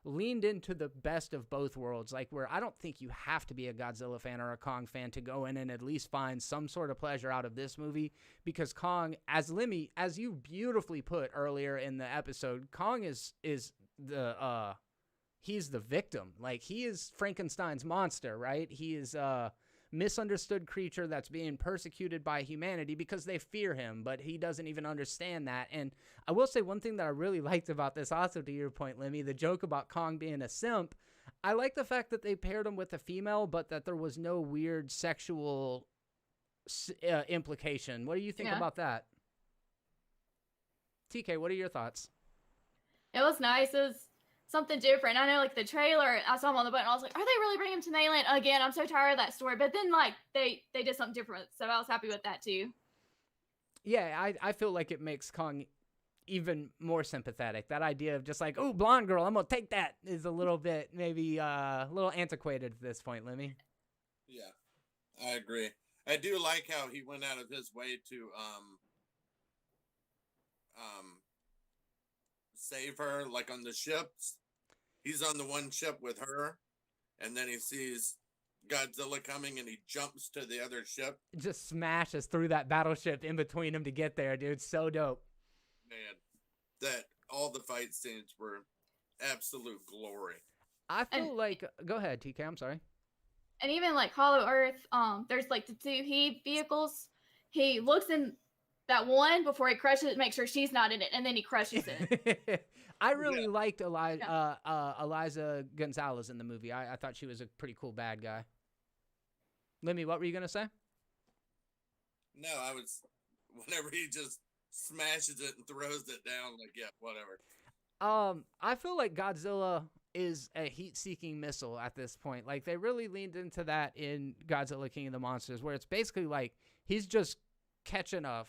leaned into the best of both worlds, like where I don't think you have to be a Godzilla fan or a Kong fan to go in and at least find some sort of pleasure out of this movie, because Kong, as Lemmy, as you beautifully put earlier in the episode, Kong is the he's the victim. Like, he is Frankenstein's monster, right? He is misunderstood creature that's being persecuted by humanity because they fear him, but he doesn't even understand that. And I will say one thing that I really liked about this, also to your point, Lemmy, the joke about Kong being a simp, I like the fact that they paired him with a female, but that there was no weird sexual implication. What do you think about that? TK, what are your thoughts? It was nice. It was something different. I know, like, the trailer, I saw him on the boat, and I was like, are they really bringing him to mainland again? I'm so tired of that story. But then, like, they did something different, so I was happy with that too. Yeah, I feel like it makes Kong even more sympathetic. That idea of just like, oh, blonde girl, I'm gonna take that, is a little bit maybe a little antiquated at this point, Lemmy. Yeah, I agree. I do like how he went out of his way to save her, like on the ships. He's on the one ship with her, and then he sees Godzilla coming, and he jumps to the other ship. Just smashes through that battleship in between them to get there, dude. So dope. Man, that all the fight scenes were absolute glory. I feel like, go ahead, TK. I'm sorry. And even like Hollow Earth, there's like the two He vehicles. He looks in that one before he crushes it, make sure she's not in it, and then he crushes it. I really liked Eliza Gonzalez in the movie. I thought she was a pretty cool bad guy. Lemmy, what were you gonna say? No, I was. Whenever he just smashes it and throws it down, like, yeah, whatever. I feel like Godzilla is a heat-seeking missile at this point. Like, they really leaned into that in Godzilla King of the Monsters, where it's basically like he's just catching a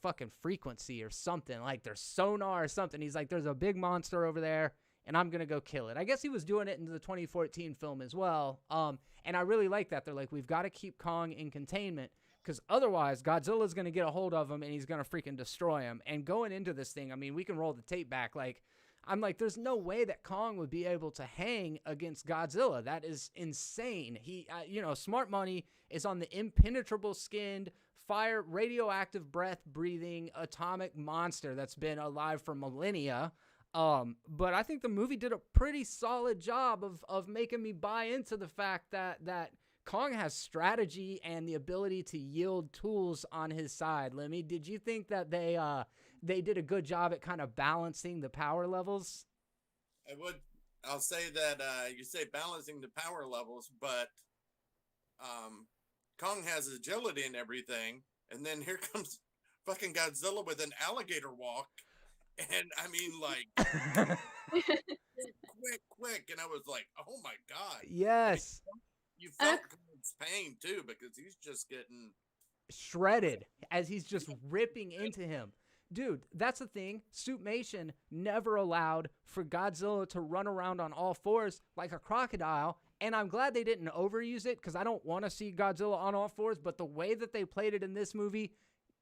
fucking frequency or something, like there's sonar or something. He's like, there's a big monster over there, and I'm gonna go kill it. I guess he was doing it in the 2014 film as well. And I really like that. They're like, we've got to keep Kong in containment, because otherwise Godzilla's gonna get a hold of him and he's gonna freaking destroy him. And going into this thing, I mean, we can roll the tape back. Like, I'm like, there's no way that Kong would be able to hang against Godzilla. That is insane. He, smart money is on the impenetrable skinned, fire, radioactive breath breathing atomic monster that's been alive for millennia. But I think the movie did a pretty solid job of making me buy into the fact that Kong has strategy and the ability to yield tools on his side. Lemmy, did you think that they did a good job at kind of balancing the power levels? I'll say that you say balancing the power levels, but Kong has agility and everything, and then here comes fucking Godzilla with an alligator walk, and I mean, like, quick, and I was like, oh my god, yes. I mean, you felt Kong's pain too, because he's just getting shredded as he's just ripping into him. Dude, that's the thing. Suitmation never allowed for Godzilla to run around on all fours like a crocodile, and I'm glad they didn't overuse it because I don't want to see Godzilla on all fours, but the way that they played it in this movie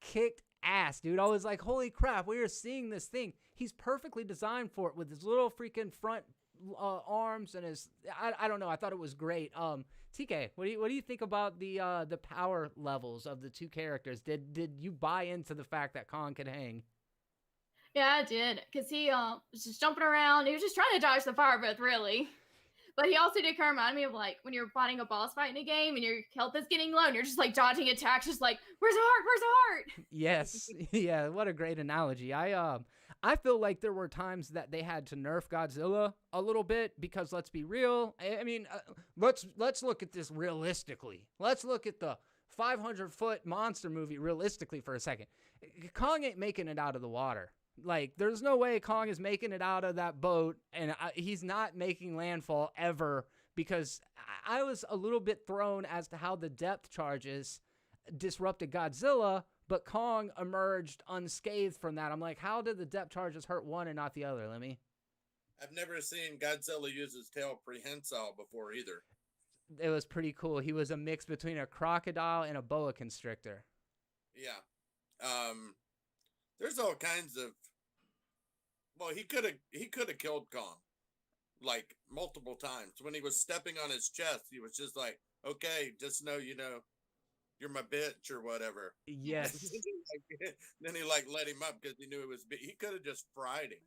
kicked ass, dude. I was like, holy crap, we are seeing this thing. He's perfectly designed for it with his little freaking front arms and his, I don't know, I thought it was great. TK, what do you think about the power levels of the two characters? Did you buy into the fact that Kong could hang? Yeah, I did, because he was just jumping around. He was just trying to dodge the fire breath, really. But he also did kind of remind me of, like, when you're fighting a boss fight in a game and your health is getting low and you're just, like, dodging attacks, just like, where's the heart? Where's the heart? Yes. Yeah, what a great analogy. I feel like there were times that they had to nerf Godzilla a little bit because, let's be real, I mean, let's look at this realistically. Let's look at the 500-foot monster movie realistically for a second. Kong ain't making it out of the water. Like, there's no way Kong is making it out of that boat, and he's not making landfall ever, because I was a little bit thrown as to how the depth charges disrupted Godzilla, but Kong emerged unscathed from that. I'm like, how did the depth charges hurt one and not the other, Lemmy? I've never seen Godzilla use his tail prehensile before either. It was pretty cool. He was a mix between a crocodile and a boa constrictor. Yeah. There's all kinds of, well, he could have killed Kong like multiple times. When he was stepping on his chest, he was just like, okay, just know, you're my bitch or whatever. Yes. Then he like let him up because he knew it was, he could have just fried him.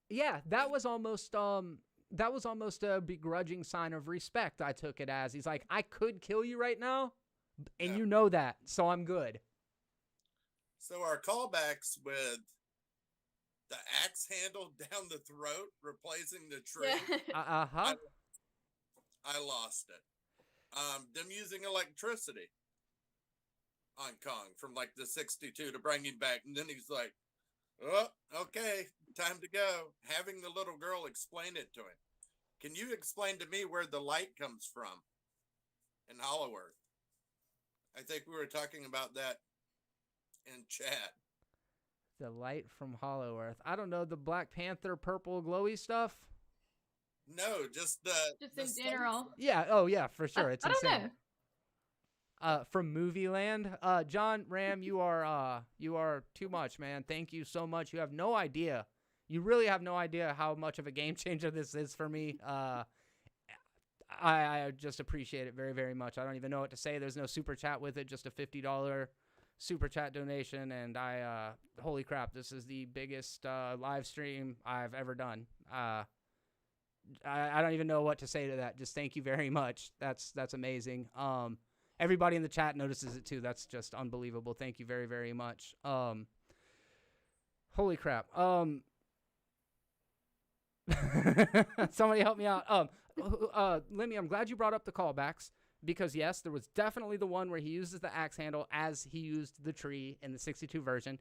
Yeah, that was almost a begrudging sign of respect. I took it as, he's like, I could kill you right now, and you know that, so I'm good. So our callbacks with the axe handle down the throat, replacing the tree. Yeah. I lost it. Them using electricity on Kong from like the 62 to bring him back. And then he's like, oh, okay, time to go. Having the little girl explain it to him. Can you explain to me where the light comes from in Hollow Earth? I think we were talking about that in chat. The light from Hollow Earth. I don't know, the Black Panther purple glowy stuff? No, just in general. Yeah, oh yeah, for sure. It's I don't insane. Know. From Movie Land. John Ram, you are too much, man. Thank you so much. You have no idea. You really have no idea how much of a game changer this is for me. I just appreciate it very, very much. I don't even know what to say. There's no super chat with it, just a $50 super chat donation, and holy crap, this is the biggest live stream I've ever done. I don't even know what to say to that. Just thank you very much. That's amazing. Everybody in the chat notices it too. That's just unbelievable. Thank you very, very much. Holy crap. Somebody help me out. Lemmy, I'm glad you brought up the callbacks. Because, yes, there was definitely the one where he uses the axe handle as he used the tree in the 62 version.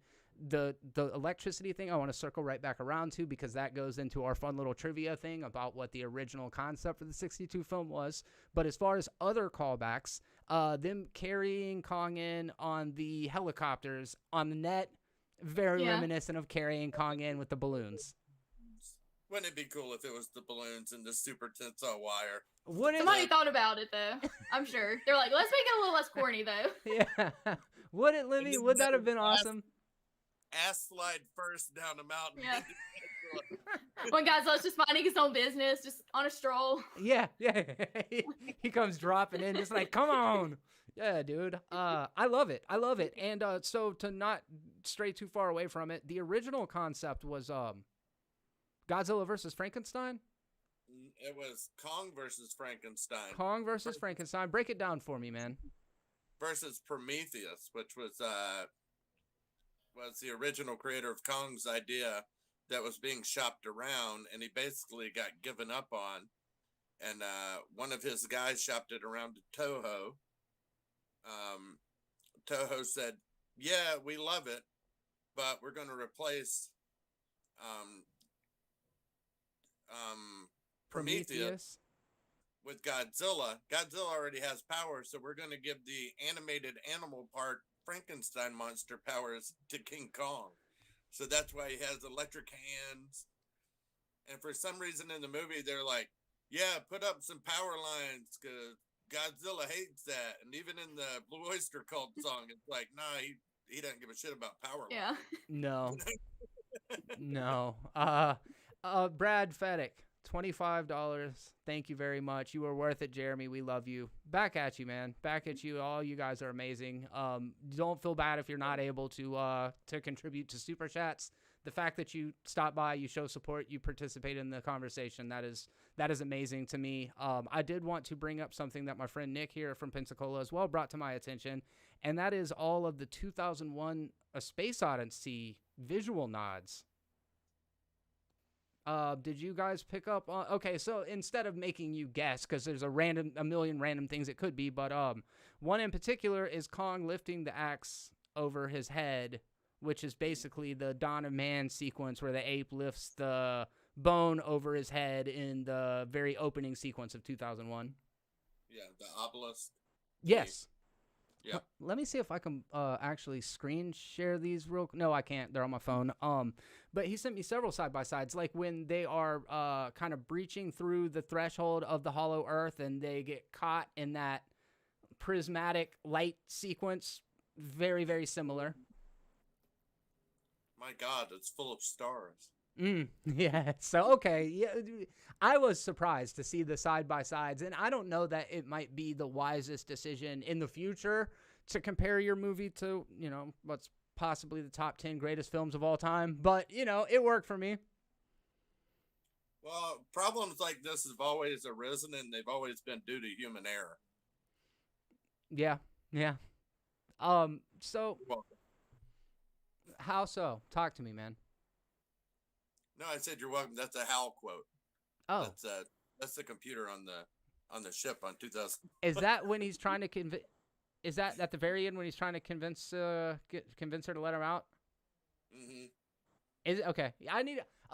The electricity thing I want to circle right back around to, because that goes into our fun little trivia thing about what the original concept for the 62 film was. But as far as other callbacks, them carrying Kong in on the helicopters on the net, very reminiscent of carrying Kong in with the balloons. Wouldn't it be cool if it was the balloons and the super tensile wire? Somebody thought about it, though. I'm sure. They're like, let's make it a little less corny, though. Yeah. Would it, Lemmy? Would that have been awesome? Ass slide first down the mountain. Yeah. One guy's just minding his own business, just on a stroll. Yeah. He comes dropping in, just like, come on. Yeah, dude. I love it. And so to not stray too far away from it, the original concept was Godzilla versus Frankenstein? It was Kong versus Frankenstein. Kong versus Frankenstein. Break it down for me, man. Versus Prometheus, which was the original creator of Kong's idea that was being shopped around, and he basically got given up on. And one of his guys shopped it around to Toho. Toho said, "Yeah, we love it, but we're going to replace Prometheus with Godzilla. Godzilla already has powers, so we're going to give the animated animal part Frankenstein monster powers to King Kong. So that's why he has electric hands. And for some reason in the movie, they're like, yeah, put up some power lines because Godzilla hates that. And even in the Blue Oyster Cult song, it's like, nah, he doesn't give a shit about power lines. Yeah. No. No. Brad Fedek, $25. Thank you very much. You were worth it, Jeremy. We love you. Back at you, man. Back at you. All you guys are amazing. Don't feel bad if you're not able to contribute to Super Chats. The fact that you stop by, you show support, you participate in the conversation, that is amazing to me. I did want to bring up something that my friend Nick here from Pensacola as well brought to my attention, and that is all of the 2001 A Space Odyssey visual nods. Did you guys pick up on? Okay, so instead of making you guess, because there's a million random things it could be, but one in particular is Kong lifting the axe over his head, which is basically the Dawn of Man sequence where the ape lifts the bone over his head in the very opening sequence of 2001. Yeah, the obelisk. Yes. Yeah. Let me see if I can actually screen share these real. No, I can't. They're on my phone. But he sent me several side by sides, like when they are kind of breaching through the threshold of the Hollow Earth and they get caught in that prismatic light sequence. Very, very similar. My God, it's full of stars. Yeah. So, okay. Yeah, I was surprised to see the side by sides, and I don't know that it might be the wisest decision in the future to compare your movie to, what's possibly the top 10 greatest films of all time, but it worked for me. Well, problems like this have always arisen, and they've always been due to human error. Yeah. So how so? Talk to me, man. No, I said you're welcome. That's a Hal quote. Oh, that's the computer on the ship on 2000. Is that when he's trying to convince? Is that at the very end when he's trying to convince her to let him out? Mm-hmm. Is it okay?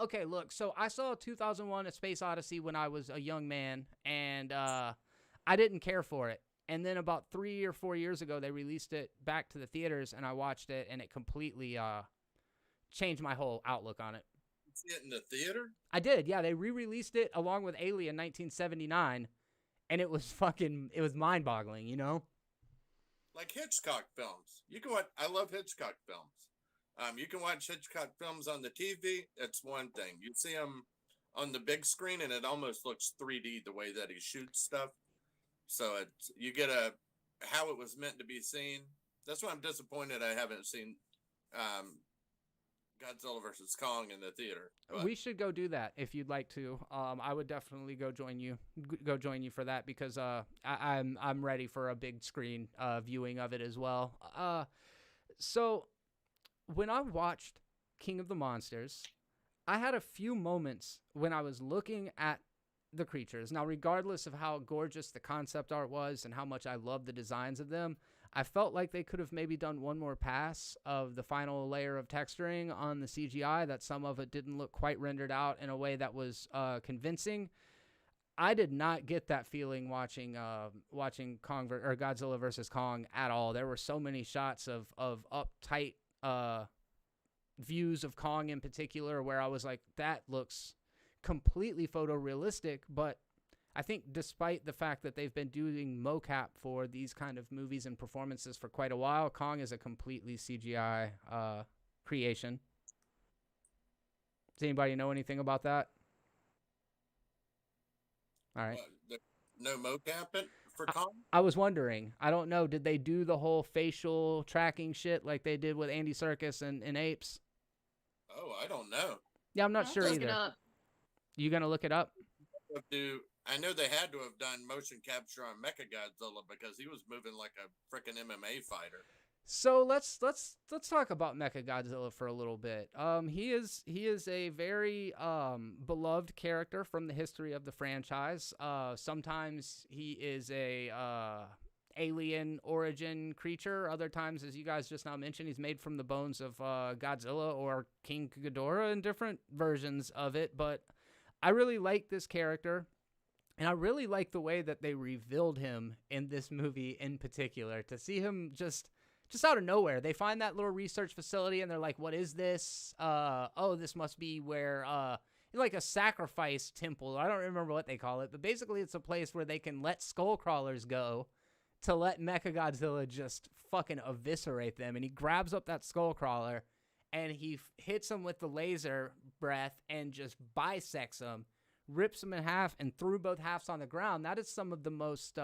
Okay, look. So I saw 2001: A Space Odyssey when I was a young man, and I didn't care for it. And then about 3 or 4 years ago, they released it back to the theaters, and I watched it, and it completely changed my whole outlook on it. You see it in the theater? I did, yeah. They re-released it along with Alien 1979, and it was mind-boggling, Like Hitchcock films. You can watch. I love Hitchcock films. You can watch Hitchcock films on the TV. It's one thing. You see them on the big screen, and it almost looks 3D the way that he shoots stuff. So you get how it was meant to be seen. That's why I'm disappointed I haven't seen Godzilla versus Kong in the theater. But we should go do that if you'd like to. I would definitely go join you for that because I'm ready for a big screen viewing of it as well. So when I watched King of the Monsters, I had a few moments when I was looking at the creatures. Now, regardless of how gorgeous the concept art was and how much I love the designs of them, I felt like they could have maybe done one more pass of the final layer of texturing on the CGI, that some of it didn't look quite rendered out in a way that was convincing. I did not get that feeling watching Kong or Godzilla versus Kong at all. There were so many shots of uptight views of Kong in particular where I was like, that looks completely photorealistic, but I think despite the fact that they've been doing mocap for these kind of movies and performances for quite a while, Kong is a completely CGI creation. Does anybody know anything about that? All right. No mocap for Kong? I was wondering. I don't know. Did they do the whole facial tracking shit like they did with Andy Serkis and Apes? Oh, I don't know. Yeah, I'm not I'll sure look either. it up. You gonna look it up? I know they had to have done motion capture on Mechagodzilla because he was moving like a freaking MMA fighter. So let's talk about Mechagodzilla for a little bit. He is a very beloved character from the history of the franchise. Sometimes he is a alien origin creature. Other times, as you guys just now mentioned, he's made from the bones of Godzilla or King Ghidorah in different versions of it. But I really like this character. And I really like the way that they revealed him in this movie in particular. To see him just out of nowhere. They find that little research facility and they're like, what is this? Oh, this must be where, like a sacrifice temple. I don't remember what they call it, but basically it's a place where they can let skull crawlers go to let Mechagodzilla just fucking eviscerate them. And he grabs up that skull crawler and he hits him with the laser breath and just bisects him, rips him in half, and threw both halves on the ground. That is some of the most,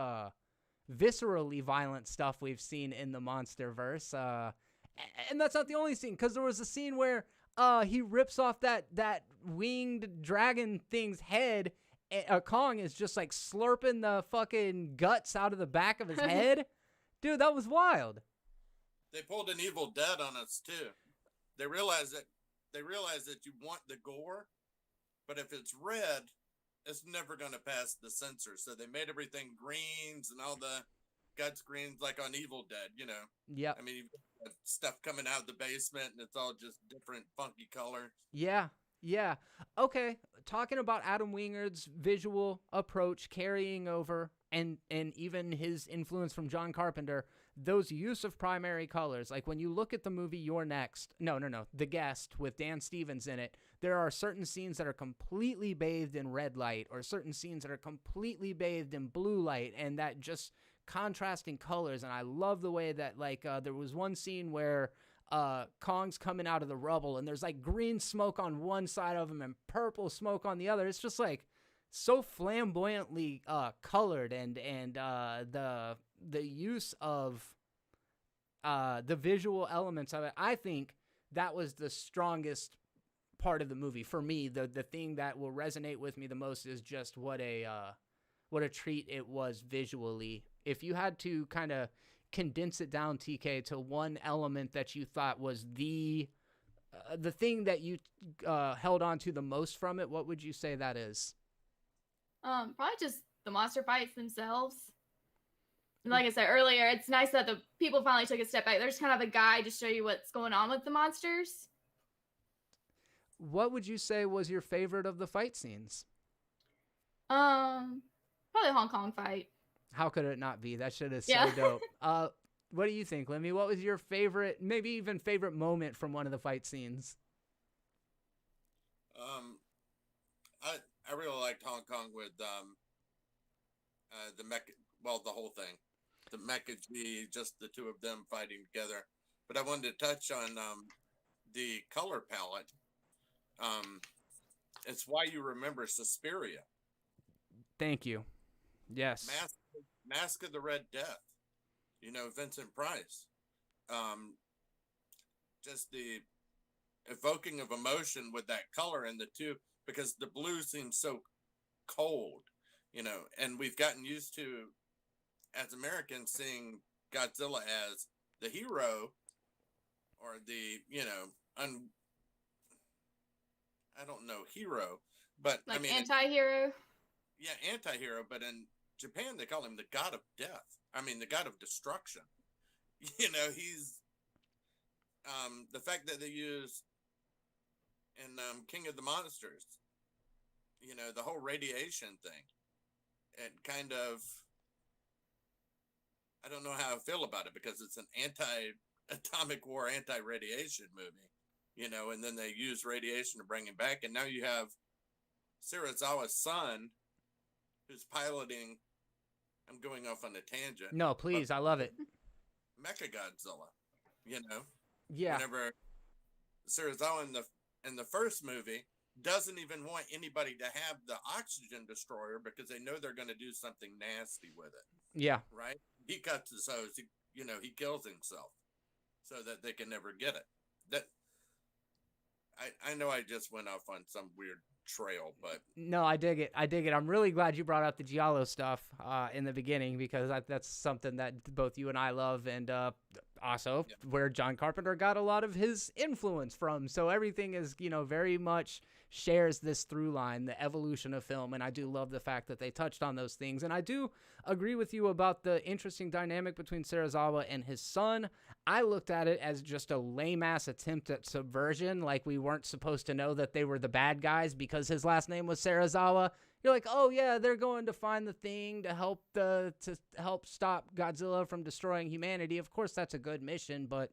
viscerally violent stuff we've seen in the MonsterVerse, and that's not the only scene, because there was a scene where he rips off that winged dragon thing's head, and Kong is just like slurping the fucking guts out of the back of his head. Dude, that was wild. They pulled an Evil Dead on us too. They realized that you want the gore, but if it's red, it's never going to pass the censor. So they made everything greens and all the guts greens, like on Evil Dead, you know. Yeah. I mean, you've got stuff coming out of the basement and it's all just different funky colors. Yeah. Yeah. Okay. Talking about Adam Wingard's visual approach carrying over and even his influence from John Carpenter, those use of primary colors. Like when you look at the movie You're Next, no, The Guest with Dan Stevens in it, there are certain scenes that are completely bathed in red light or certain scenes that are completely bathed in blue light, and that just contrasting colors. And I love the way that, like, there was one scene where Kong's coming out of the rubble and there's like green smoke on one side of him and purple smoke on the other. It's just like so flamboyantly colored, and the use of the visual elements of it. I think that was the strongest part of the movie for me. The thing that will resonate with me the most is just what a treat it was visually. If you had to kind of condense it down, TK, to one element that you thought was the thing that you held on to the most from it, what would you say that is? Probably just the monster fights themselves. And like I said earlier, it's nice that the people finally took a step back. There's kind of a guide to show you what's going on with the monsters. What would you say was your favorite of the fight scenes? Probably the Hong Kong fight. How could it not be? That shit is so dope. What do you think, Lemmy? What was your favorite, maybe even favorite moment from one of the fight scenes? I really liked Hong Kong with the Mecha, well, the whole thing, the Mecha G, just the two of them fighting together. But I wanted to touch on the color palette. It's why you remember Suspiria. Thank you. Yes. Mask of the Red Death. You know, Vincent Price. Just the evoking of emotion with that color in the two, because the blue seems so cold, you know, and we've gotten used to, as Americans, seeing Godzilla as the hero or the, you know, I don't know, hero, but like, I mean, anti-hero. Yeah, anti-hero, but in Japan they call him the god of death. I mean, the god of destruction. You know, he's the fact that they use in King of the Monsters, you know, the whole radiation thing. It kind of, I don't know how I feel about it, because it's an anti-atomic war, anti-radiation movie, you know, and then they use radiation to bring him back. And now you have Serizawa's son who's piloting, I'm going off on a tangent. No, please, I love it. Mechagodzilla, you know? Yeah. Whenever Serizawa in the first movie doesn't even want anybody to have the oxygen destroyer because they know they're going to do something nasty with it. Yeah. Right? He cuts his hose, he kills himself so that they can never get it. That I know I just went off on some weird trail. But no, I dig it. I'm really glad you brought up the Giallo stuff in the beginning, because that's something that both you and I love, and also where John Carpenter got a lot of his influence from. So everything is, very much shares this through line, the evolution of film, and I do love the fact that they touched on those things. And I do agree with you about the interesting dynamic between Serizawa and his son. I looked at it as just a lame-ass attempt at subversion, like we weren't supposed to know that they were the bad guys because his last name was Serizawa. You're like, oh yeah, they're going to find the thing to help stop Godzilla from destroying humanity. Of course, that's a good mission, but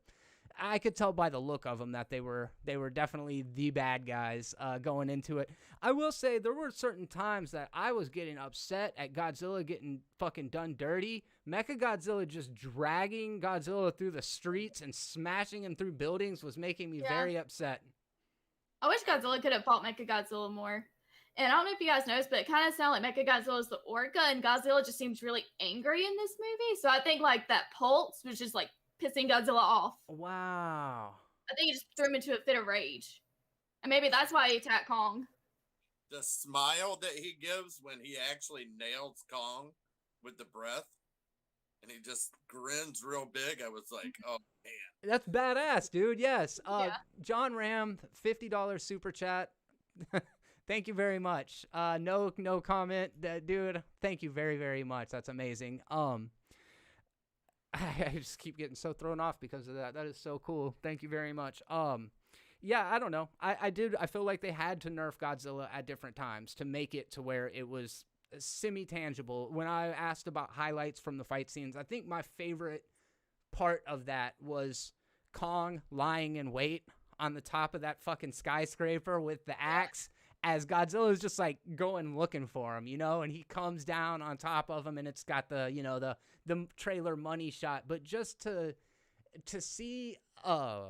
I could tell by the look of them that they were definitely the bad guys going into it. I will say there were certain times that I was getting upset at Godzilla getting fucking done dirty. Mechagodzilla just dragging Godzilla through the streets and smashing him through buildings was making me very upset. I wish Godzilla could have fought Mechagodzilla more. And I don't know if you guys noticed, but it kind of sounded like Mechagodzilla is the orca, and Godzilla just seems really angry in this movie. So I think like that pulse was just like pissing Godzilla off. Wow. I think it just threw him into a fit of rage. And maybe that's why he attacked Kong. The smile that he gives when he actually nails Kong with the breath, and he just grins real big, I was like, oh man. That's badass, dude. Yes. John Ram, $50 super chat. Thank you very much. No comment, dude. Thank you very, very much. That's amazing. I just keep getting so thrown off because of that. That is so cool. Thank you very much. Yeah, I don't know. I feel like they had to nerf Godzilla at different times to make it to where it was semi-tangible. When I asked about highlights from the fight scenes, I think my favorite part of that was Kong lying in wait on the top of that fucking skyscraper with the axe, as Godzilla is just like going looking for him, and he comes down on top of him, and it's got the trailer money shot. But just to see a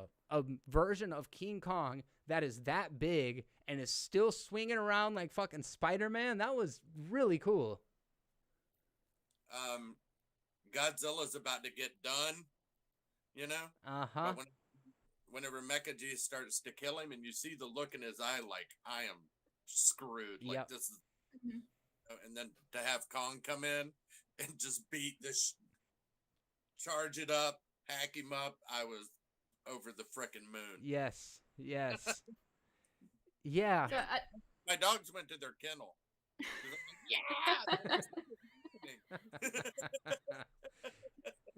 version of King Kong that is that big and is still swinging around like fucking Spider-Man, that was really cool. Godzilla's about to get done, But whenever Mecha G starts to kill him, and you see the look in his eye, like, I am screwed. Like, this is, and then to have Kong come in and just beat this, charge it up, hack him up, I was over the frickin' moon. Yes. Yeah. So my dogs went to their kennel.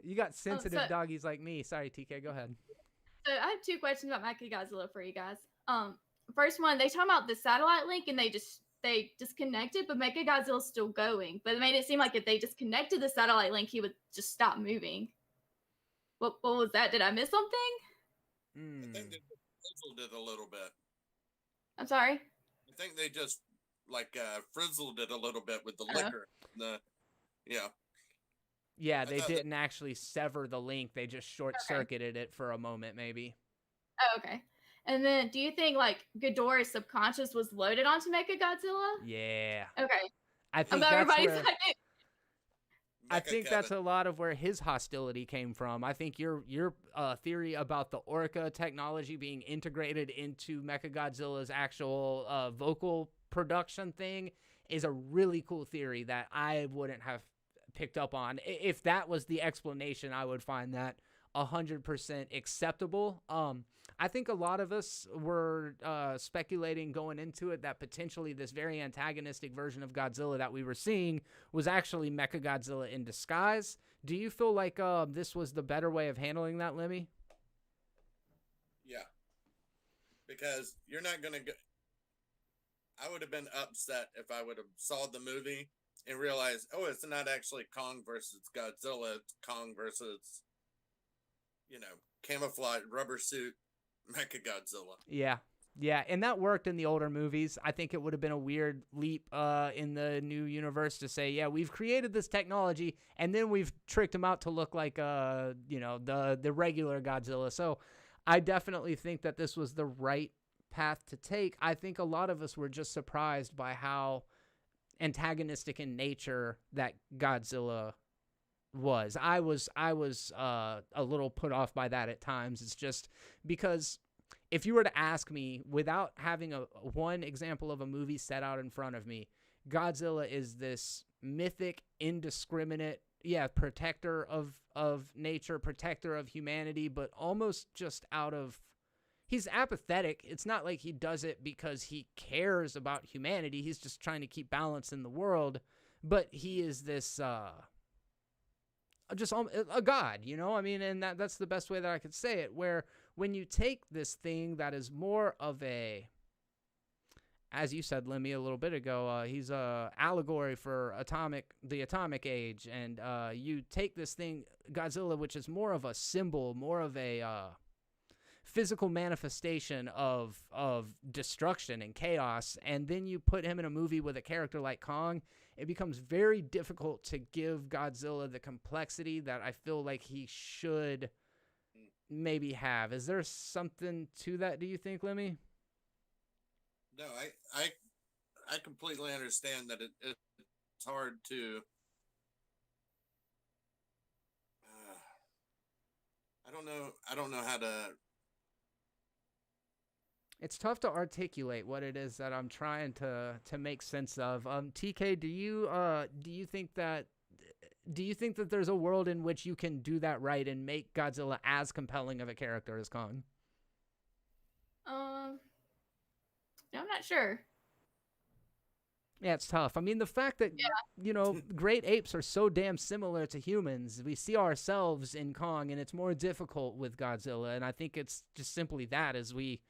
You got sensitive doggies like me. Sorry, TK, go ahead. So I have two questions about Mechagodzilla for you guys. First one, they talk about the satellite link and they disconnected, but Mechagodzilla's still going. But it made it seem like if they disconnected the satellite link, he would just stop moving. What was that? Did I miss something? I think they frizzled it a little bit. I'm sorry? I think they just frizzled it a little bit with the liquor. Yeah, they didn't actually sever the link. They just short-circuited it for a moment, maybe. Oh, okay. And then, do you think, Ghidorah's subconscious was loaded onto Mechagodzilla? Yeah. Okay. I think that's a lot of where his hostility came from. I think your theory about the Orca technology being integrated into Mechagodzilla's actual vocal production thing is a really cool theory that I wouldn't have picked up on. If that was the explanation, I would find that 100% acceptable. I think a lot of us were speculating going into it that potentially this very antagonistic version of Godzilla that we were seeing was actually Mechagodzilla in disguise. Do you feel like this was the better way of handling that, Lemmy? Yeah. Because you're not going to go... I would have been upset if I would have saw the movie and realized, oh, it's not actually Kong versus Godzilla. It's Kong versus, camouflage, rubber suit, Mechagodzilla. Yeah, and that worked in the older movies. I think it would have been a weird leap in the new universe to say, yeah, we've created this technology, and then we've tricked him out to look like, the regular Godzilla. So I definitely think that this was the right path to take. I think a lot of us were just surprised by how antagonistic in nature that Godzilla was. I was a little put off by that at times. It's just because if you were to ask me without having one example of a movie set out in front of me, Godzilla is this mythic, indiscriminate, protector of nature, protector of humanity, but almost just out of, he's apathetic. It's not like he does it because he cares about humanity. He's just trying to keep balance in the world. But he is this, just a god, you know? I mean, and that's the best way that I could say it, where when you take this thing that is more of a, as you said, Lemmy, a little bit ago, he's a allegory for the atomic age, and you take this thing, Godzilla, which is more of a symbol, more of a physical manifestation of destruction and chaos, and then you put him in a movie with a character like Kong, it becomes very difficult to give Godzilla the complexity that I feel like he should maybe have. Is there something to that, do you think, Lemmy? No, I completely understand that it's hard to. I don't know how to. It's tough to articulate what it is that I'm trying to make sense of. TK, do you think that there's a world in which you can do that right and make Godzilla as compelling of a character as Kong? I'm not sure. Yeah, it's tough. I mean, the fact that, great apes are so damn similar to humans, we see ourselves in Kong, and it's more difficult with Godzilla. And I think it's just simply that, as we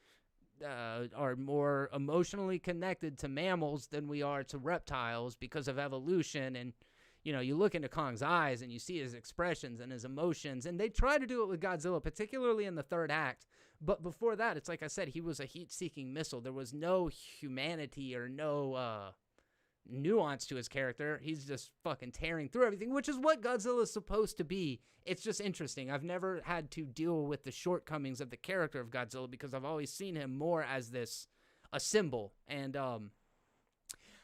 are more emotionally connected to mammals than we are to reptiles because of evolution. And, you look into Kong's eyes and you see his expressions and his emotions. And they try to do it with Godzilla, particularly in the third act. But before that, it's like I said, he was a heat-seeking missile. There was no humanity or no nuance to his character. He's just fucking tearing through everything, which is what Godzilla is supposed to be. It's just interesting. I've never had to deal with the shortcomings of the character of Godzilla because I've always seen him more as a symbol. And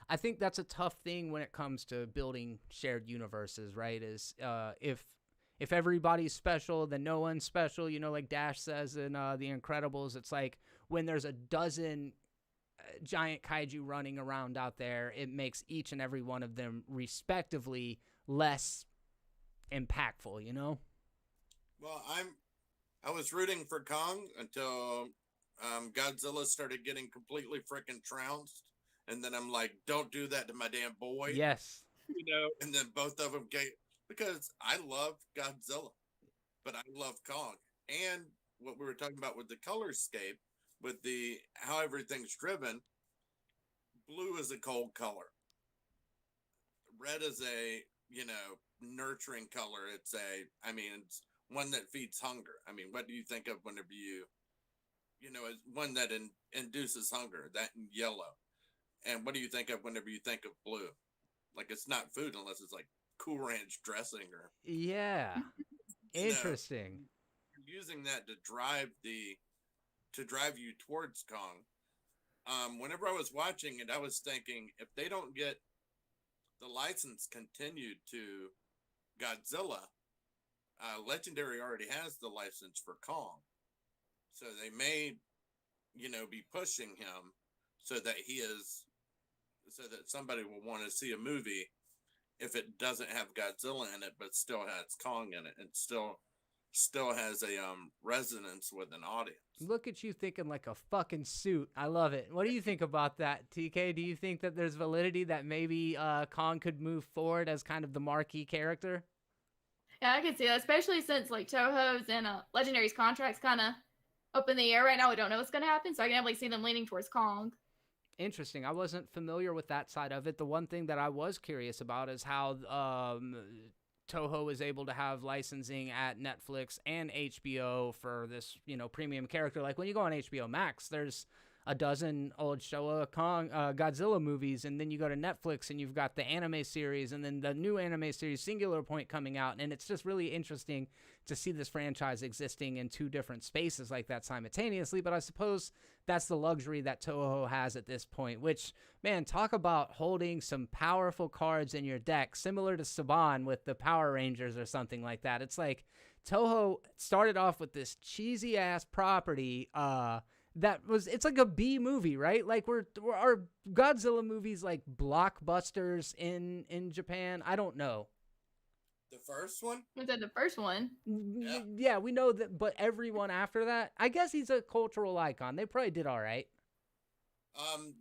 I think that's a tough thing when it comes to building shared universes, right? Is if everybody's special, then no one's special. Like Dash says in The Incredibles, it's like when there's a dozen giant kaiju running around out there, it makes each and every one of them respectively less impactful, Well, I was rooting for Kong until Godzilla started getting completely freaking trounced, and then I'm like, don't do that to my damn boy. Yes. And then both of them came, because I love Godzilla, but I love Kong. And what we were talking about with the color scape, with how everything's driven, blue is a cold color. Red is a, nurturing color. It's one that feeds hunger. I mean, what do you think of whenever it's one that induces hunger, that and yellow. And what do you think of whenever you think of blue? Like, it's not food unless it's like Cool Ranch dressing or. Yeah. Interesting. Using that to drive you towards Kong. Whenever I was watching it, I was thinking, if they don't get the license continued to Godzilla, Legendary already has the license for Kong. So they may, be pushing him so that somebody will want to see a movie if it doesn't have Godzilla in it, but still has Kong in it, and still has a resonance with an audience. Look at you thinking like a fucking suit. I love it. What do you think about that, TK? Do you think that there's validity that maybe Kong could move forward as kind of the marquee character? Yeah, I could see that, especially since like Toho's and Legendary's contracts kind of up in the air right now. We don't know what's going to happen, so I can definitely see them leaning towards Kong. Interesting. I wasn't familiar with that side of it. The one thing that I was curious about is how Toho is able to have licensing at Netflix and HBO for this, premium character. Like when you go on HBO Max, there's a dozen old Showa Godzilla movies, and then you go to Netflix and you've got the anime series and then the new anime series Singular Point coming out, and it's just really interesting to see this franchise existing in two different spaces like that simultaneously. But I suppose that's the luxury that Toho has at this point, which, man, talk about holding some powerful cards in your deck, similar to Saban with the Power Rangers or something like that. It's like Toho started off with this cheesy ass property it's like a B movie, right? Like our Godzilla movies like blockbusters in Japan. I don't know. The first one? Was that the first one? Yeah, we know that, but everyone after that, I guess he's a cultural icon. They probably did all right.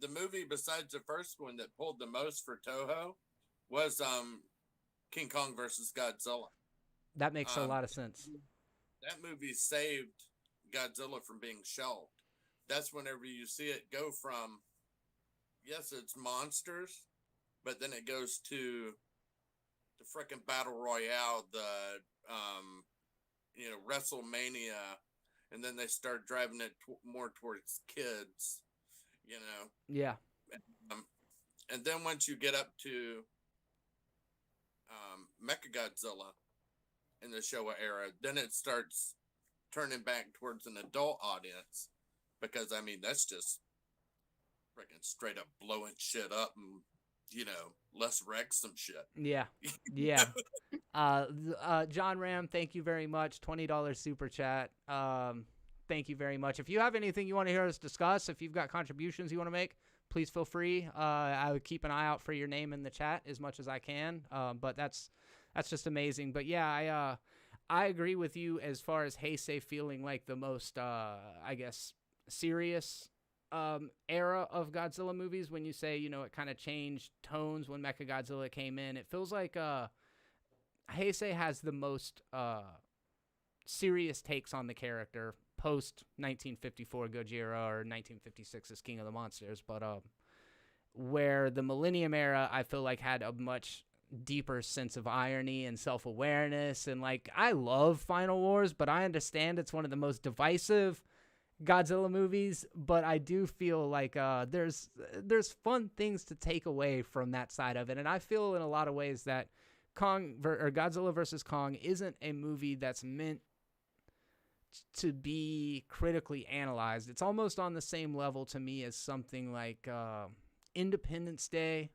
The movie besides the first one that pulled the most for Toho was King Kong versus Godzilla. That makes a lot of sense. That movie saved Godzilla from being shelved. That's whenever you see it go from, yes, it's monsters, but then it goes to the freaking battle royale, the WrestleMania, and then they start driving it more towards kids, Yeah. And then once you get up to Mechagodzilla in the Showa era, then it starts turning back towards an adult audience, because I mean that's just freaking straight up blowing shit up and let's wreck some shit. Yeah. John Ram, thank you very much. $20 super chat. Thank you very much. If you have anything you want to hear us discuss, if you've got contributions you want to make, please feel free. I would keep an eye out for your name in the chat as much as I can. But that's just amazing. But yeah, I agree with you as far as Heisei feeling like the most, I guess, serious era of Godzilla movies. When you say, it kind of changed tones when Mechagodzilla came in, it feels like Heisei has the most serious takes on the character post 1954 Gojira or 1956's King of the Monsters, but where the Millennium era I feel like had a much deeper sense of irony and self-awareness, and like I love Final Wars, but I understand it's one of the most divisive Godzilla movies, but I do feel like there's fun things to take away from that side of it, and I feel in a lot of ways that Godzilla versus Kong isn't a movie that's meant to be critically analyzed. It's almost on the same level to me as something like Independence Day.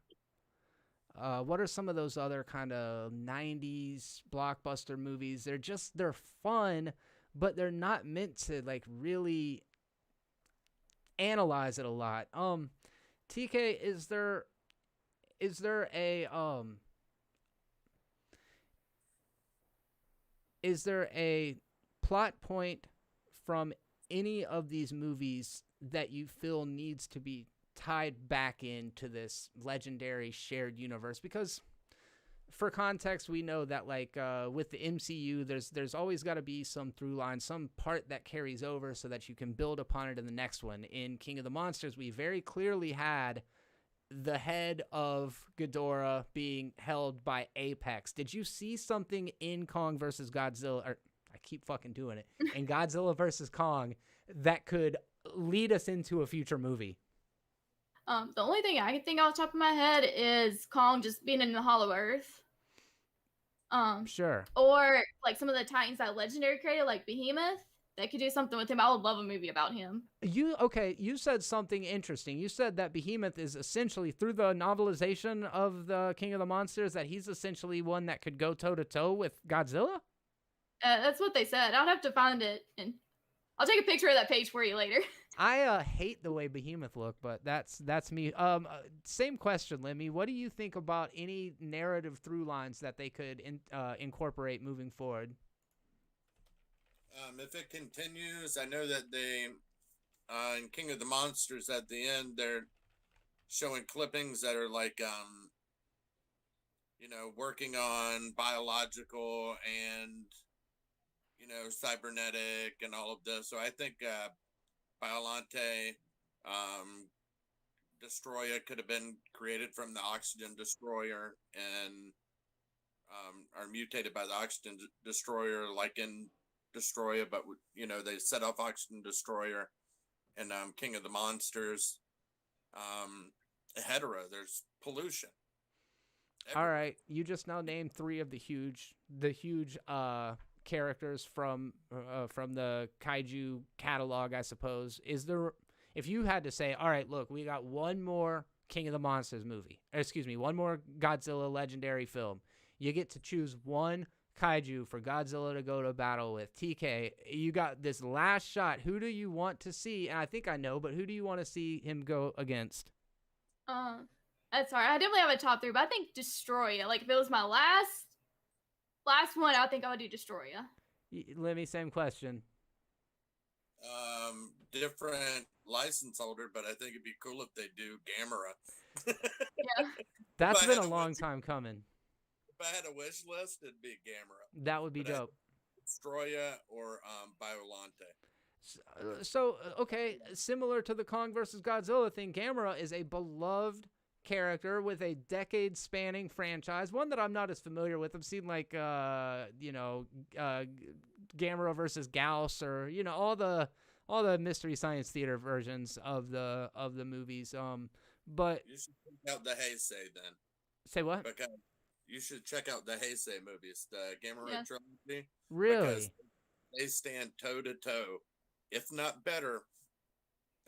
What are some of those other kind of 90s blockbuster movies? They're fun, but they're not meant to like really analyze it a lot. TK, is there a plot point from any of these movies that you feel needs to be tied back into this legendary shared universe? Because for context, we know that like with the MCU, there's always got to be some through line, some part that carries over so that you can build upon it in the next one. In King of the Monsters, we very clearly had the head of Ghidorah being held by Apex. Did you see something in Kong versus Godzilla, or I keep fucking doing it, in Godzilla versus Kong that could lead us into a future movie? The only thing I can think off the top of my head is Kong just being in the Hollow Earth. Sure. Or like some of the Titans that Legendary created, like Behemoth. They could do something with him. I would love a movie about him. You said something interesting. You said that Behemoth is essentially, through the novelization of the King of the Monsters, that he's essentially one that could go toe-to-toe with Godzilla? That's what they said. I'll have to find it, and I'll take a picture of that page for you later. I hate the way Behemoth looked, but that's me. Same question, Lemmy. What do you think about any narrative through lines that they could incorporate moving forward? If it continues, I know that they, in King of the Monsters at the end, they're showing clippings that are like, working on biological and, cybernetic and all of this. So I think Biolante, Destroyer could have been created from the Oxygen Destroyer and are mutated by the Oxygen Destroyer, like in Destroyer, but they set off Oxygen Destroyer and King of the Monsters. Hetera, there's pollution everywhere. All right, you just now named three of the huge characters from the kaiju catalog, I suppose. If you had to say, all right, look, we got one more King of the Monsters movie, one more Godzilla legendary film, you get to choose one kaiju for Godzilla to go to battle with. TK, you got this last shot. Who do you want to see? And I think I know, but who do you want to see him go against? That's hard. I definitely have a top 3, but I think Destroya. Like if it was my last one, I think I would do Destroya. Let me same question. Different license holder, but I think it'd be cool if they do Gamera. Yeah. That's been a long time coming. If I had a wish list, it'd be Gamera. That would be dope. Destroya or Biolante. So, okay, similar to the Kong versus Godzilla thing, Gamera is a beloved character with a decade-spanning franchise, one that I'm not as familiar with. I've seen, like, Gamera versus Gauss, or, all the Mystery Science Theater versions of the movies. But you should check out the Heisei then. Say what? Because you should check out the Heisei movies, the Gamera trilogy. Really? Because they stand toe-to-toe, if not better,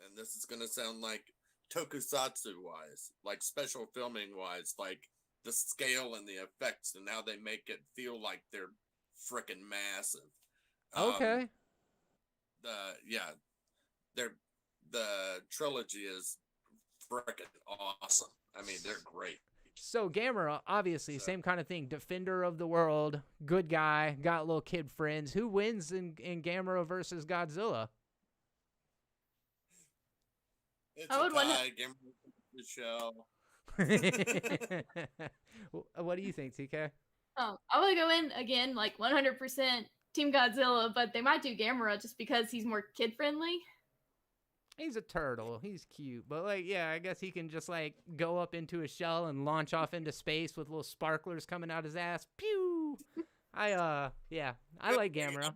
and this is going to sound like tokusatsu-wise, like special filming-wise, like the scale and the effects and how they make it feel like they're freaking massive. Okay. The trilogy is freaking awesome. I mean, they're great. So Gamera, obviously, same kind of thing. Defender of the world, good guy, got little kid friends. Who wins in Gamera versus Godzilla? It's a tie. Gamera the show. What do you think, TK? I would go in again, like 100% Team Godzilla, but they might do Gamera just because he's more kid friendly. He's a turtle. He's cute. But, I guess he can just, go up into a shell and launch off into space with little sparklers coming out his ass. Pew! I like Gamera. Bring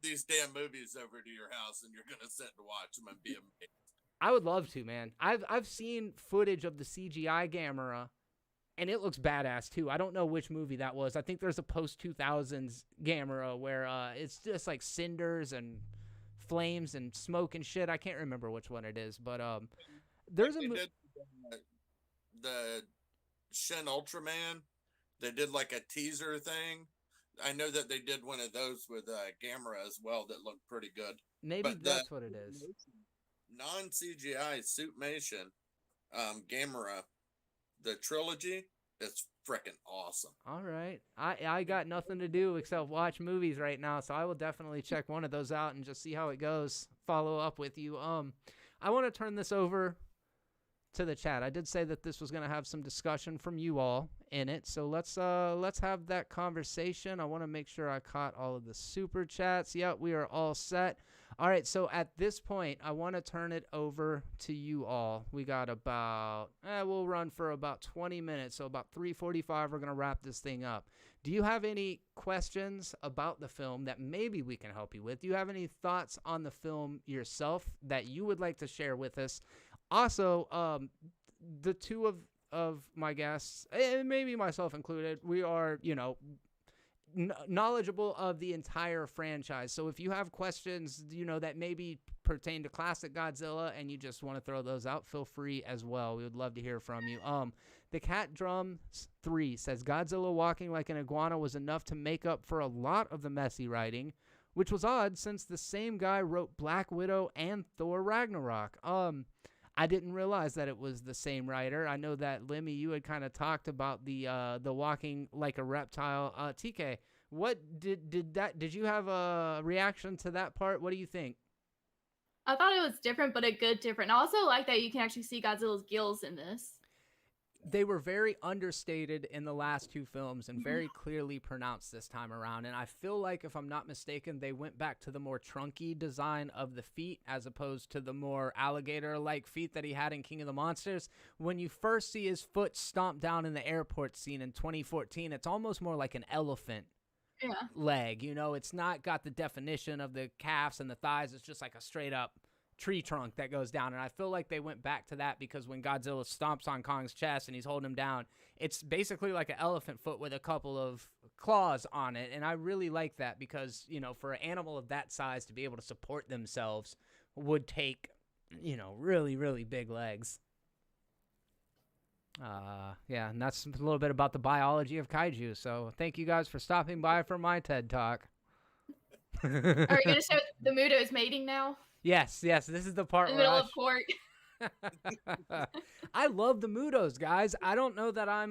these damn movies over to your house, and you're going to sit and watch them and be amazed. I would love to, man. I've seen footage of the CGI Gamera, and it looks badass, too. I don't know which movie that was. I think there's a post-2000s Gamera where it's just, cinders and flames and smoke and shit. I can't remember which one it is, but there's the Shin Ultraman. They did a teaser thing. I know that they did one of those with Gamera as well that looked pretty good. Maybe that's what it is. Non-CGI Suitmation Gamera, the trilogy, is freaking awesome. All right. I got nothing to do except watch movies right now, so I will definitely check one of those out and just see how it goes. Follow up with you. I want to turn this over to the chat. I did say that this was going to have some discussion from you all in it, so let's have that conversation. I want to make sure I caught all of the super chats. Yep, we are all set. All right, so at this point, I want to turn it over to you all. We got we'll run for about 20 minutes, so about 3:45, we're going to wrap this thing up. Do you have any questions about the film that maybe we can help you with? Do you have any thoughts on the film yourself that you would like to share with us? Also, the two of my guests, and maybe myself included, we are, knowledgeable of the entire franchise. So if you have questions, that maybe pertain to classic Godzilla and you just want to throw those out, feel free as well. We would love to hear from you. The Cat Drums 3 says Godzilla walking like an iguana was enough to make up for a lot of the messy writing, which was odd since the same guy wrote Black Widow and Thor Ragnarok. I didn't realize that it was the same writer. I know that, Lemmy, you had kind of talked about the walking like a reptile. TK, what did you have a reaction to that part? What do you think? I thought it was different, but a good different. I also like that you can actually see Godzilla's gills in this. They were very understated in the last two films and very clearly pronounced this time around. And I feel like, if I'm not mistaken, they went back to the more trunky design of the feet as opposed to the more alligator-like feet that he had in King of the Monsters. When you first see his foot stomp down in the airport scene in 2014, it's almost more like an elephant leg. It's not got the definition of the calves and the thighs. It's just like a straight-up tree trunk that goes down, and I feel like they went back to that because when Godzilla stomps on Kong's chest and he's holding him down, it's basically like an elephant foot with a couple of claws on it, and I really like that because, for an animal of that size to be able to support themselves would take, really, really big legs. Yeah, and that's a little bit about the biology of kaiju. So thank you guys for stopping by for my TED Talk. Are you gonna show the Mutos mating now Yes, this is the part in the where middle of court? I love the Mutos, guys. I don't know that I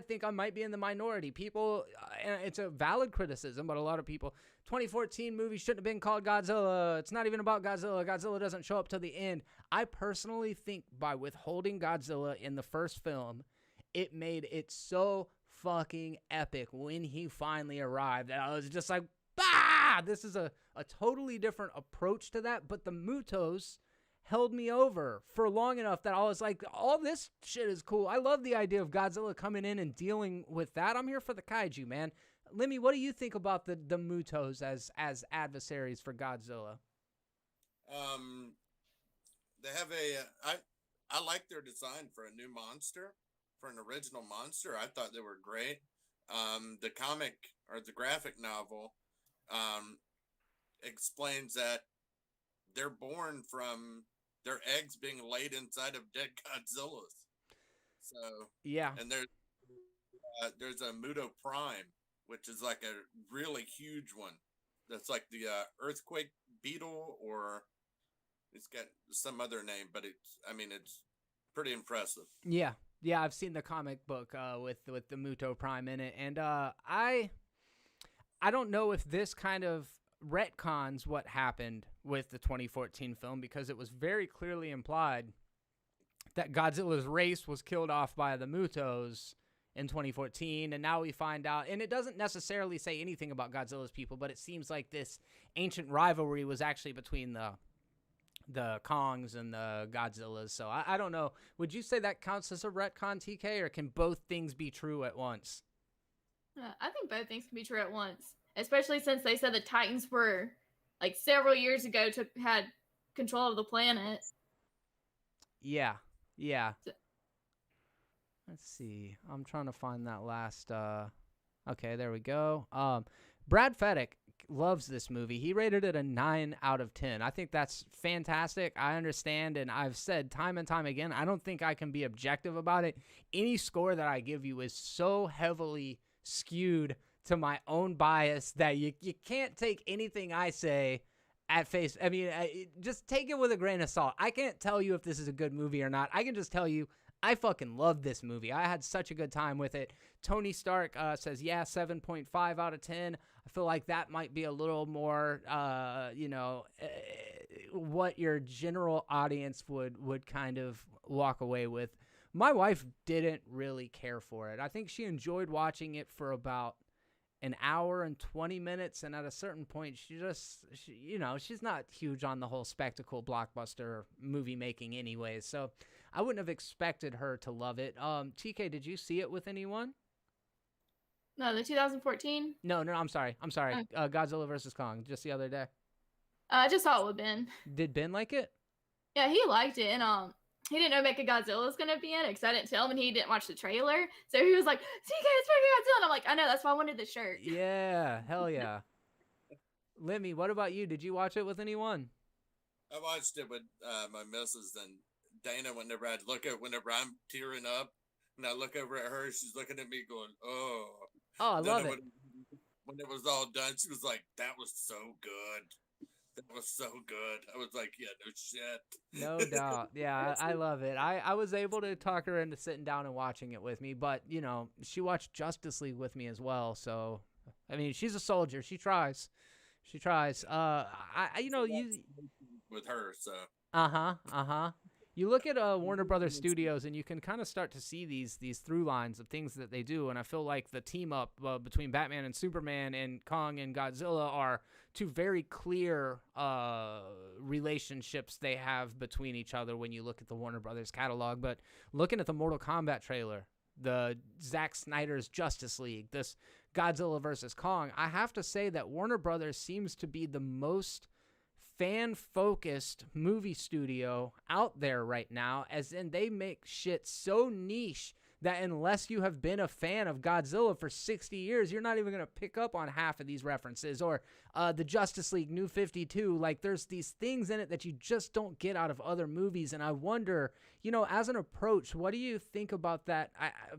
think I might be in the minority. People, and it's a valid criticism, but a lot of people, 2014 movie shouldn't have been called Godzilla. It's not even about Godzilla. Godzilla doesn't show up till the end. I personally think by withholding Godzilla in the first film, it made it so fucking epic when he finally arrived. And I was just like, bah! This is a totally different approach to that, but the Mutos held me over for long enough that I was like, all this shit is cool. I love the idea of Godzilla coming in and dealing with that. I'm here for the kaiju, man. Lemmy, what do you think about the Mutos as adversaries for Godzilla? They have I like their design for a new monster, for an original monster. I thought they were great. The comic or the graphic novel explains that they're born from their eggs being laid inside of dead Godzillas. So yeah, and there's a Muto Prime, which is like a really huge one. That's like the earthquake beetle, or it's got some other name, but it's pretty impressive. Yeah, I've seen the comic book with the Muto Prime in it, and I don't know if this kind of retcons what happened with the 2014 film, because it was very clearly implied that Godzilla's race was killed off by the Mutos in 2014, and now we find out, and it doesn't necessarily say anything about Godzilla's people, but it seems like this ancient rivalry was actually between the Kongs and the Godzillas. So I don't know. Would you say that counts as a retcon, TK, or can both things be true at once? I think both things can be true at once, especially since they said the Titans were, like, several years ago had control of the planet. Yeah. Let's see. I'm trying to find that last. Okay, there we go. Brad Fedek loves this movie. He rated it a 9 out of 10. I think that's fantastic. I understand, and I've said time and time again, I don't think I can be objective about it. Any score that I give you is so heavily skewed to my own bias that you can't take anything I say at face. I mean, just take it with a grain of salt. I can't tell you if this is a good movie or not. I can just tell you I fucking love this movie. I had such a good time with it. Tony Stark says, 7.5 out of 10. I feel like that might be a little more, what your general audience would kind of walk away with. My wife didn't really care for it. I think she enjoyed watching it for about an hour and 20 minutes, and at a certain point, she's not huge on the whole spectacle blockbuster movie making anyways, so I wouldn't have expected her to love it. TK, did you see it with anyone? No, the 2014? No, I'm sorry. Godzilla vs. Kong, just the other day. I just saw it with Ben. Did Ben like it? Yeah, he liked it, and he didn't know Mechagodzilla was going to be in it because I didn't tell him, and he didn't watch the trailer. So he was like, TK, it's Mechagodzilla. And I'm like, I know, that's why I wanted the shirt. Yeah, hell yeah. Lemmy, what about you? Did you watch it with anyone? I watched it with my missus, and Dana, whenever I'm tearing up, and I look over at her, she's looking at me going, oh. Oh, I love it. When it was all done, she was like, that was so good. That was so good. I was like, yeah, no shit. No doubt. Yeah, I love it. I was able to talk her into sitting down and watching it with me, but, she watched Justice League with me as well. So, I mean, she's a soldier. She tries. With her, so. Uh-huh. You look at Warner Brothers Studios, and you can kind of start to see these through lines of things that they do, and I feel like the team up between Batman and Superman and Kong and Godzilla are two very clear relationships they have between each other when you look at the Warner Brothers catalog. But looking at the Mortal Kombat trailer, the Zack Snyder's Justice League, this Godzilla vs. Kong, I have to say that Warner Brothers seems to be the most fan-focused movie studio out there right now, as in they make shit so niche that unless you have been a fan of Godzilla for 60 years, you're not even going to pick up on half of these references. Or the Justice League New 52, like there's these things in it that you just don't get out of other movies. And I wonder, you know, as an approach, what do you think about that?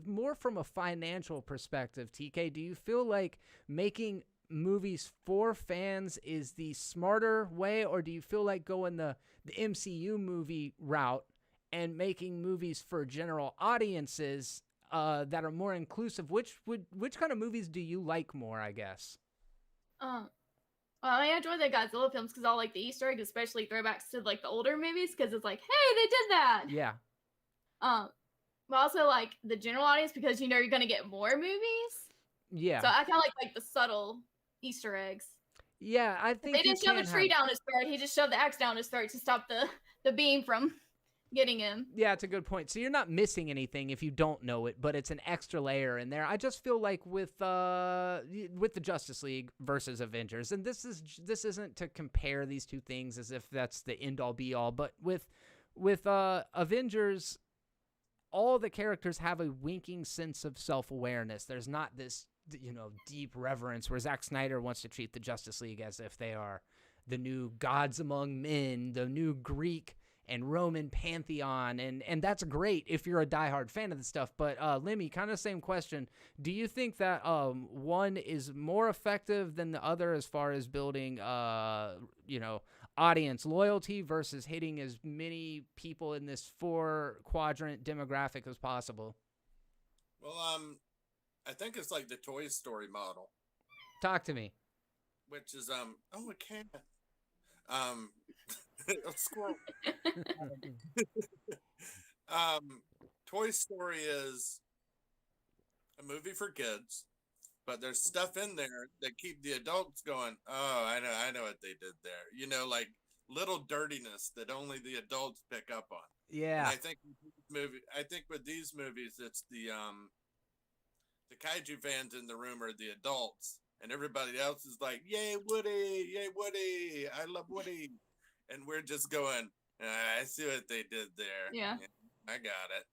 More from a financial perspective, TK, do you feel like making movies for fans is the smarter way, or do you feel like going the MCU movie route and making movies for general audiences that are more inclusive? Which kind of movies do you like more, I guess? Well, I enjoy the Godzilla films because I like the Easter eggs, especially throwbacks to like the older movies, because it's like, hey, they did that. Yeah. But also like the general audience because you know you're gonna get more movies. Yeah. So I kind of like the subtle Easter eggs. Yeah, I think they didn't shove a tree down his throat. He just shoved the axe down his throat to stop the beam from getting him. Yeah, it's a good point. So you're not missing anything if you don't know it, but it's an extra layer in there. I just feel like with the Justice League versus Avengers, and this isn't to compare these two things as if that's the end all be all, but with Avengers, all the characters have a winking sense of self-awareness. There's not this, you know, deep reverence where Zack Snyder wants to treat the Justice League as if they are the new gods among men, the new Greek and Roman pantheon, and that's great if you're a diehard fan of the stuff. But Lemmy, kind of same question. Do you think that one is more effective than the other as far as building, you know, audience loyalty versus hitting as many people in this 4-quadrant demographic as possible? Well, I think it's like the Toy Story model. Talk to me. Which is oh, a cat. A squirrel. Toy Story is a movie for kids, but there's stuff in there that keep the adults going, oh, I know what they did there. You know, like little dirtiness that only the adults pick up on. Yeah. And I think with these movies, it's the kaiju fans in the room are the adults, and everybody else is like, yay Woody, I love Woody. And we're just going, I see what they did there. Yeah. I got it.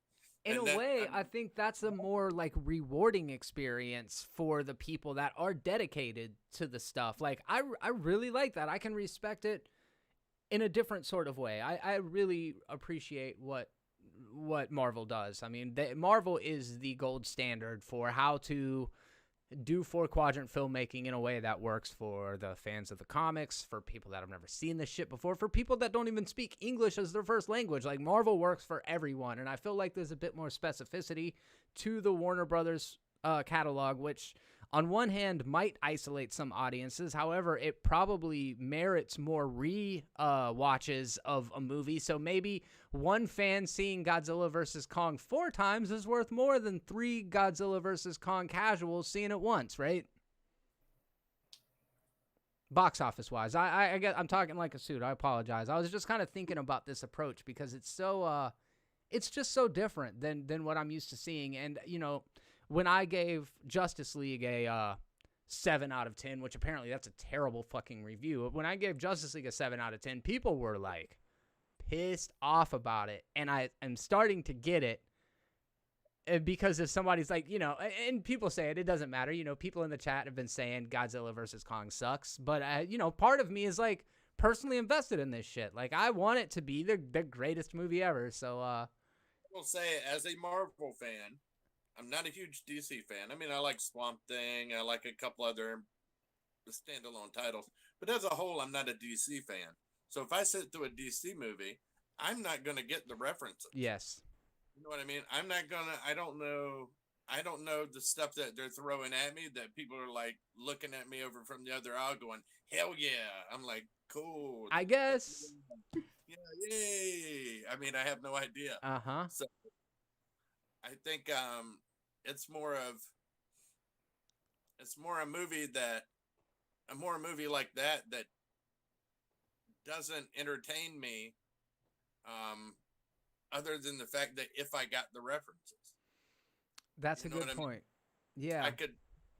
In a way, I think that's a more like rewarding experience for the people that are dedicated to the stuff. Like I really like that. I can respect it in a different sort of way. I really appreciate what Marvel does. I mean, Marvel is the gold standard for how to do 4-quadrant filmmaking in a way that works for the fans of the comics, for people that have never seen this shit before, for people that don't even speak English as their first language. Like, Marvel works for everyone, and I feel like there's a bit more specificity to the Warner Brothers catalog, which on one hand might isolate some audiences. However, it probably merits more watches of a movie. So maybe one fan seeing Godzilla vs. Kong 4 times is worth more than 3 Godzilla vs. Kong casuals seeing it once, right? Box office wise, I guess I'm talking like a suit. I apologize. I was just kind of thinking about this approach because it's so it's just so different than what I'm used to seeing. And you know, when I gave Justice League a 7 out of 10, which apparently that's a terrible fucking review. When I gave Justice League a 7 out of 10, people were like pissed off about it. And I am starting to get it because if somebody's like, you know, and people say it doesn't matter. You know, people in the chat have been saying Godzilla vs. Kong sucks. But, you know, part of me is like personally invested in this shit. Like I want it to be the greatest movie ever. So, I will say as a Marvel fan, I'm not a huge DC fan. I mean, I like Swamp Thing. I like a couple other standalone titles. But as a whole, I'm not a DC fan. So if I sit through a DC movie, I'm not going to get the references. Yes. You know what I mean? I'm not going to, I don't know the stuff that they're throwing at me that people are like looking at me over from the other aisle going, hell yeah. I'm like, cool. I guess. Yeah, yay. I mean, I have no idea. Uh-huh. So I think it's more a movie like that doesn't entertain me other than the fact that if I got the references. That's a good point. Yeah. I could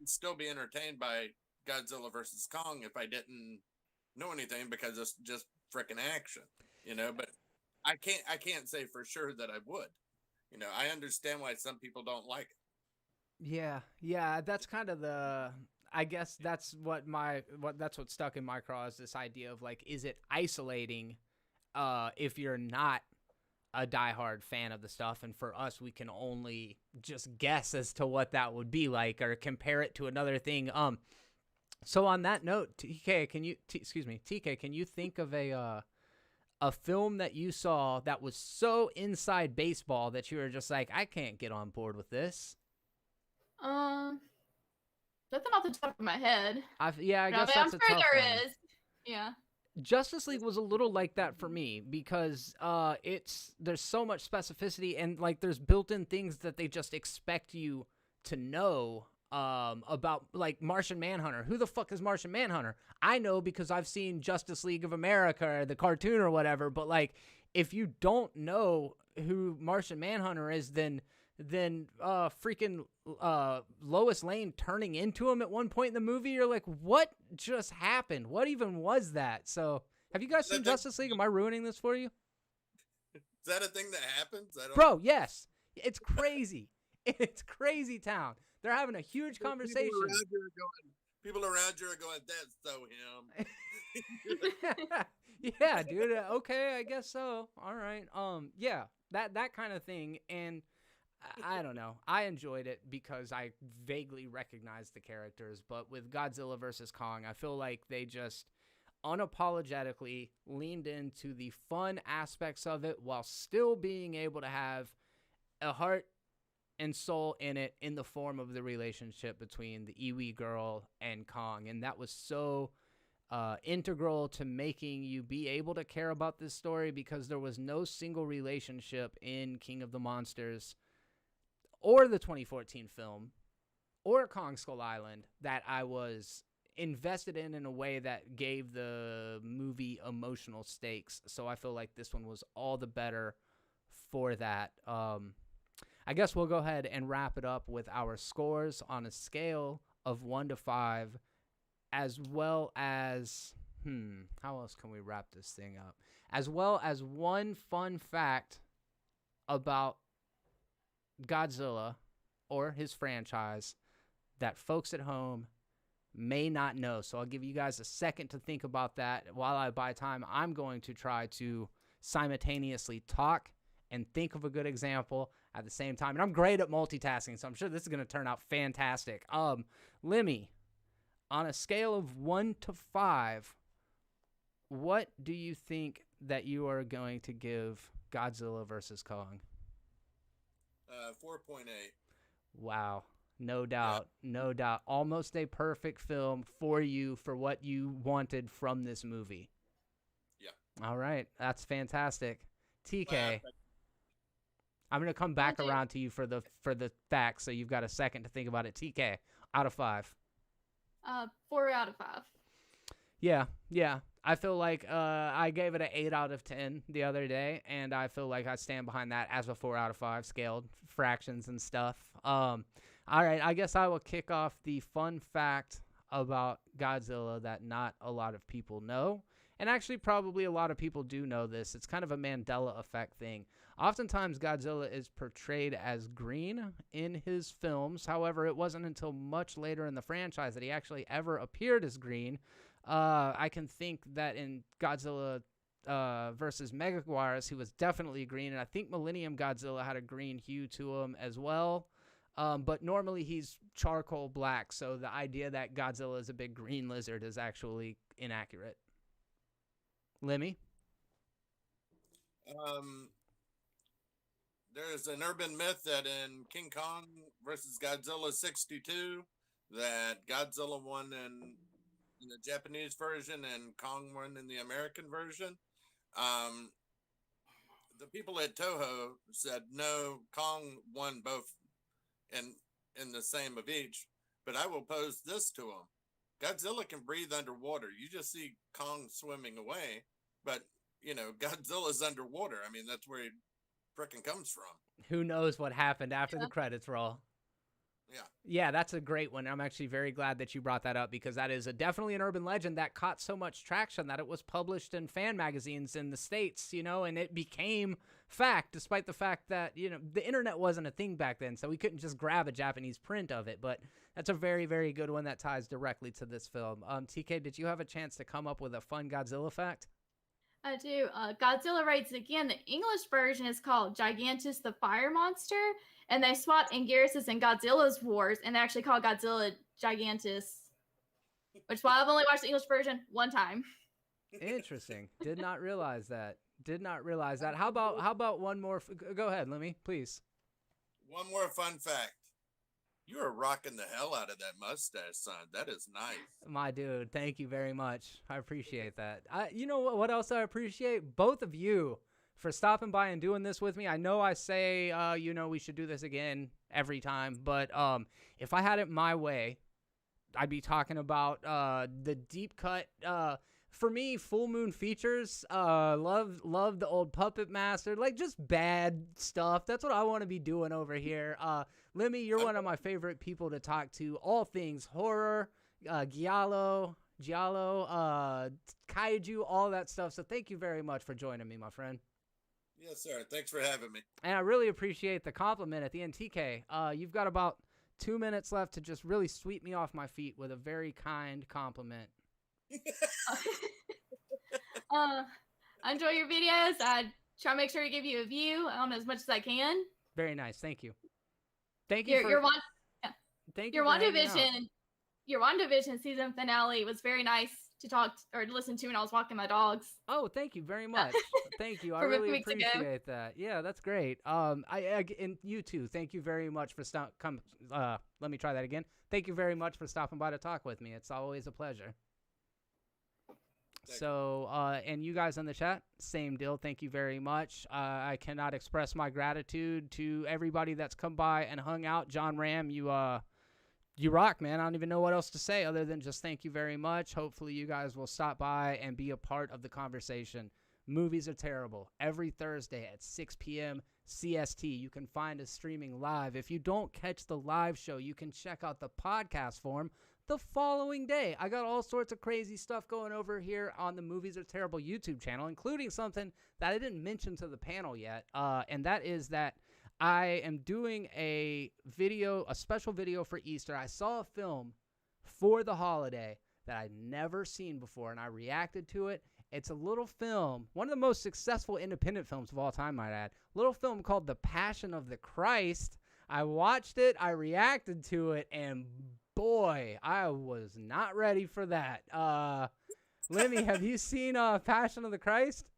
still be entertained by Godzilla versus Kong if I didn't know anything because it's just freaking action, you know, but I can't say for sure that I would. I understand why some people don't like it. Yeah, that's kind of I guess that's what stuck in my craw is this idea of like, is it isolating if you're not a diehard fan of the stuff? And for us, we can only just guess as to what that would be like or compare it to another thing. So on that note, TK, can you think of a film that you saw that was so inside baseball that you were just like, I can't get on board with this? Nothing off the top of my head. I But guess I'm that's a sure tough there one. is. Yeah. Justice League was a little like that for me because there's so much specificity and like there's built-in things that they just expect you to know about, like Martian Manhunter. Who the fuck is Martian Manhunter? I know because I've seen Justice League of America or the cartoon or whatever, but like if you don't know who Martian Manhunter is, then freaking Lois Lane turning into him at one point in the movie, you're like, what just happened? What even was that? So have you guys seen Justice League? Am I ruining this for you? Is that a thing that happens? Bro, yes. It's crazy. It's crazy town. They're having a huge conversation. People around you are going, that's so him. Yeah, dude. Okay, I guess so. All right. Yeah, that kind of thing. And I don't know. I enjoyed it because I vaguely recognized the characters. But with Godzilla versus Kong, I feel like they just unapologetically leaned into the fun aspects of it while still being able to have a heart and soul in it in the form of the relationship between the Iwi girl and Kong. And that was so integral to making you be able to care about this story because there was no single relationship in King of the Monsters or the 2014 film or Kong Skull Island that I was invested in a way that gave the movie emotional stakes. So I feel like this one was all the better for that. I guess we'll go ahead and wrap it up with our scores on a scale of 1 to 5, as well as, how else can we wrap this thing up? As well as one fun fact about Godzilla or his franchise that folks at home may not know. So I'll give you guys a second to think about that. While I buy time, I'm going to try to simultaneously talk and think of a good example at the same time. And I'm great at multitasking, so I'm sure this is going to turn out fantastic. Lemmy, on a scale of 1 to 5, what do you think that you are going to give Godzilla versus Kong? 4.8. Wow. No doubt. Yeah. No doubt. Almost a perfect film for you for what you wanted from this movie. Yeah. All right. That's fantastic. TK. I'm going to come back around to you for the facts, so you've got a second to think about it. TK, out of 5. 4 out of 5. Yeah. I feel like I gave it an 8 out of 10 the other day, and I feel like I stand behind that as a 4 out of 5 scaled fractions and stuff. All right, I guess I will kick off the fun fact about Godzilla that not a lot of people know. And actually, probably a lot of people do know this. It's kind of a Mandela effect thing. Oftentimes, Godzilla is portrayed as green in his films. However, it wasn't until much later in the franchise that he actually ever appeared as green. I can think that in Godzilla versus Megaguirus, he was definitely green. And I think Millennium Godzilla had a green hue to him as well. But normally he's charcoal black. So the idea that Godzilla is a big green lizard is actually inaccurate. Lemmy? There's an urban myth that in King Kong versus Godzilla 62, that Godzilla won in the Japanese version and Kong won in the American version. The people at Toho said no, Kong won both in the same of each. But I will pose this to them. Godzilla can breathe underwater. You just see Kong swimming away, but Godzilla's underwater. I mean, that's where he frickin' comes from. Who knows what happened after the credits roll? Yeah, that's a great one. I'm actually very glad that you brought that up because that is definitely an urban legend that caught so much traction that it was published in fan magazines in the States, and it became fact, despite the fact that, the internet wasn't a thing back then, so we couldn't just grab a Japanese print of it. But that's a very, very good one that ties directly to this film. TK, did you have a chance to come up with a fun Godzilla fact? I do. Godzilla Rides Again. The English version is called Gigantus the Fire Monster, and they swapped Anguirus and Godzilla's wars, and they actually call Godzilla Gigantus, which is why I've only watched the English version one time. Interesting. Did not realize that. How about one more? Go ahead, Lemmy, please. One more fun fact. You are rocking the hell out of that mustache, son. That is nice. My dude, thank you very much. I appreciate that. You know what else I appreciate? Both of you for stopping by and doing this with me. I know I say, we should do this again every time, but if I had it my way, I'd be talking about the deep cut. For me, full moon features. Love the old Puppet Master. Like, just bad stuff. That's what I want to be doing over here. Lemmy, you're one of my favorite people to talk to. All things horror, giallo, kaiju, all that stuff. So thank you very much for joining me, my friend. Yes, sir. Thanks for having me. And I really appreciate the compliment at the end. TK, you've got about 2 minutes left to just really sweep me off my feet with a very kind compliment. I enjoy your videos. I try to make sure to give you a view as much as I can. Very nice. Thank you. Thank you. Your WandaVision season finale was very nice to talk or to listen to when I was walking my dogs. Oh, thank you very much. Thank you. I really appreciate that. Yeah, that's great. And you too. Thank you very much for let me try that again. Thank you very much for stopping by to talk with me. It's always a pleasure. So, and you guys in the chat, same deal. Thank you very much. I cannot express my gratitude to everybody that's come by and hung out. John Ram, you rock, man. I don't even know what else to say other than just thank you very much. Hopefully you guys will stop by and be a part of the conversation. Movies Are Terrible every Thursday at 6 p.m. CST. You can find us streaming live. If you don't catch the live show, you can check out the podcast form the following day. I got all sorts of crazy stuff going over here on the Movies Are Terrible YouTube channel, including something that I didn't mention to the panel yet, and that is that I am doing a special video for Easter. I saw a film for the holiday that I'd never seen before, and I reacted to it. It's a little film, one of the most successful independent films of all time, might add. Little film called The Passion of the Christ. I watched it, I reacted to it, and boy, I was not ready for that. Lemmy, have you seen Passion of the Christ?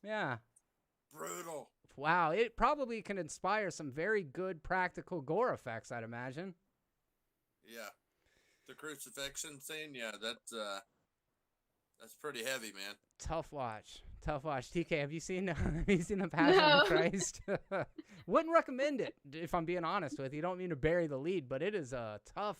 Yeah. Brutal. Wow, it probably can inspire some very good practical gore effects, I'd imagine. Yeah. The crucifixion scene, yeah, that's pretty heavy, man. Tough watch. TK, have you seen The Passion of the Christ? Wouldn't recommend it, if I'm being honest with you. Don't mean to bury the lead, but it is a tough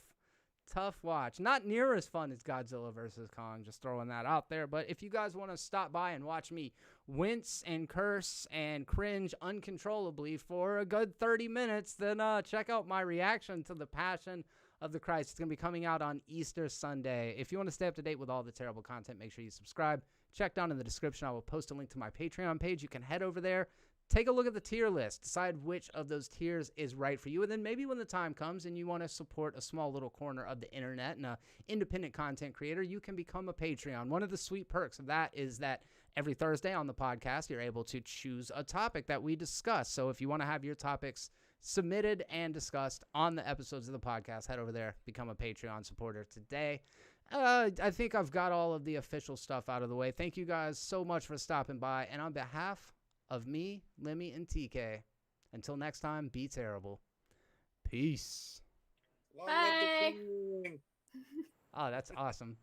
watch. Not near as fun as Godzilla vs. Kong, just throwing that out there. But if you guys want to stop by and watch me wince and curse and cringe uncontrollably for a good 30 minutes, then check out my reaction to The Passion of the Christ. It's going to be coming out on Easter Sunday. If you want to stay up to date with all the terrible content, make sure you subscribe. Check down in the description. I will post a link to my Patreon page. You can head over there, take a look at the tier list, decide which of those tiers is right for you, and then maybe when the time comes and you want to support a small little corner of the internet and an independent content creator, you can become a Patreon. One of the sweet perks of that is that every Thursday on the podcast, you're able to choose a topic that we discuss. So if you want to have your topics submitted and discussed on the episodes of the podcast, head over there, become a Patreon supporter today. I think I've got all of the official stuff out of the way. Thank you guys so much for stopping by. And on behalf of me, Lemmy, and TK, until next time, be terrible. Peace. Bye. Oh, that's awesome.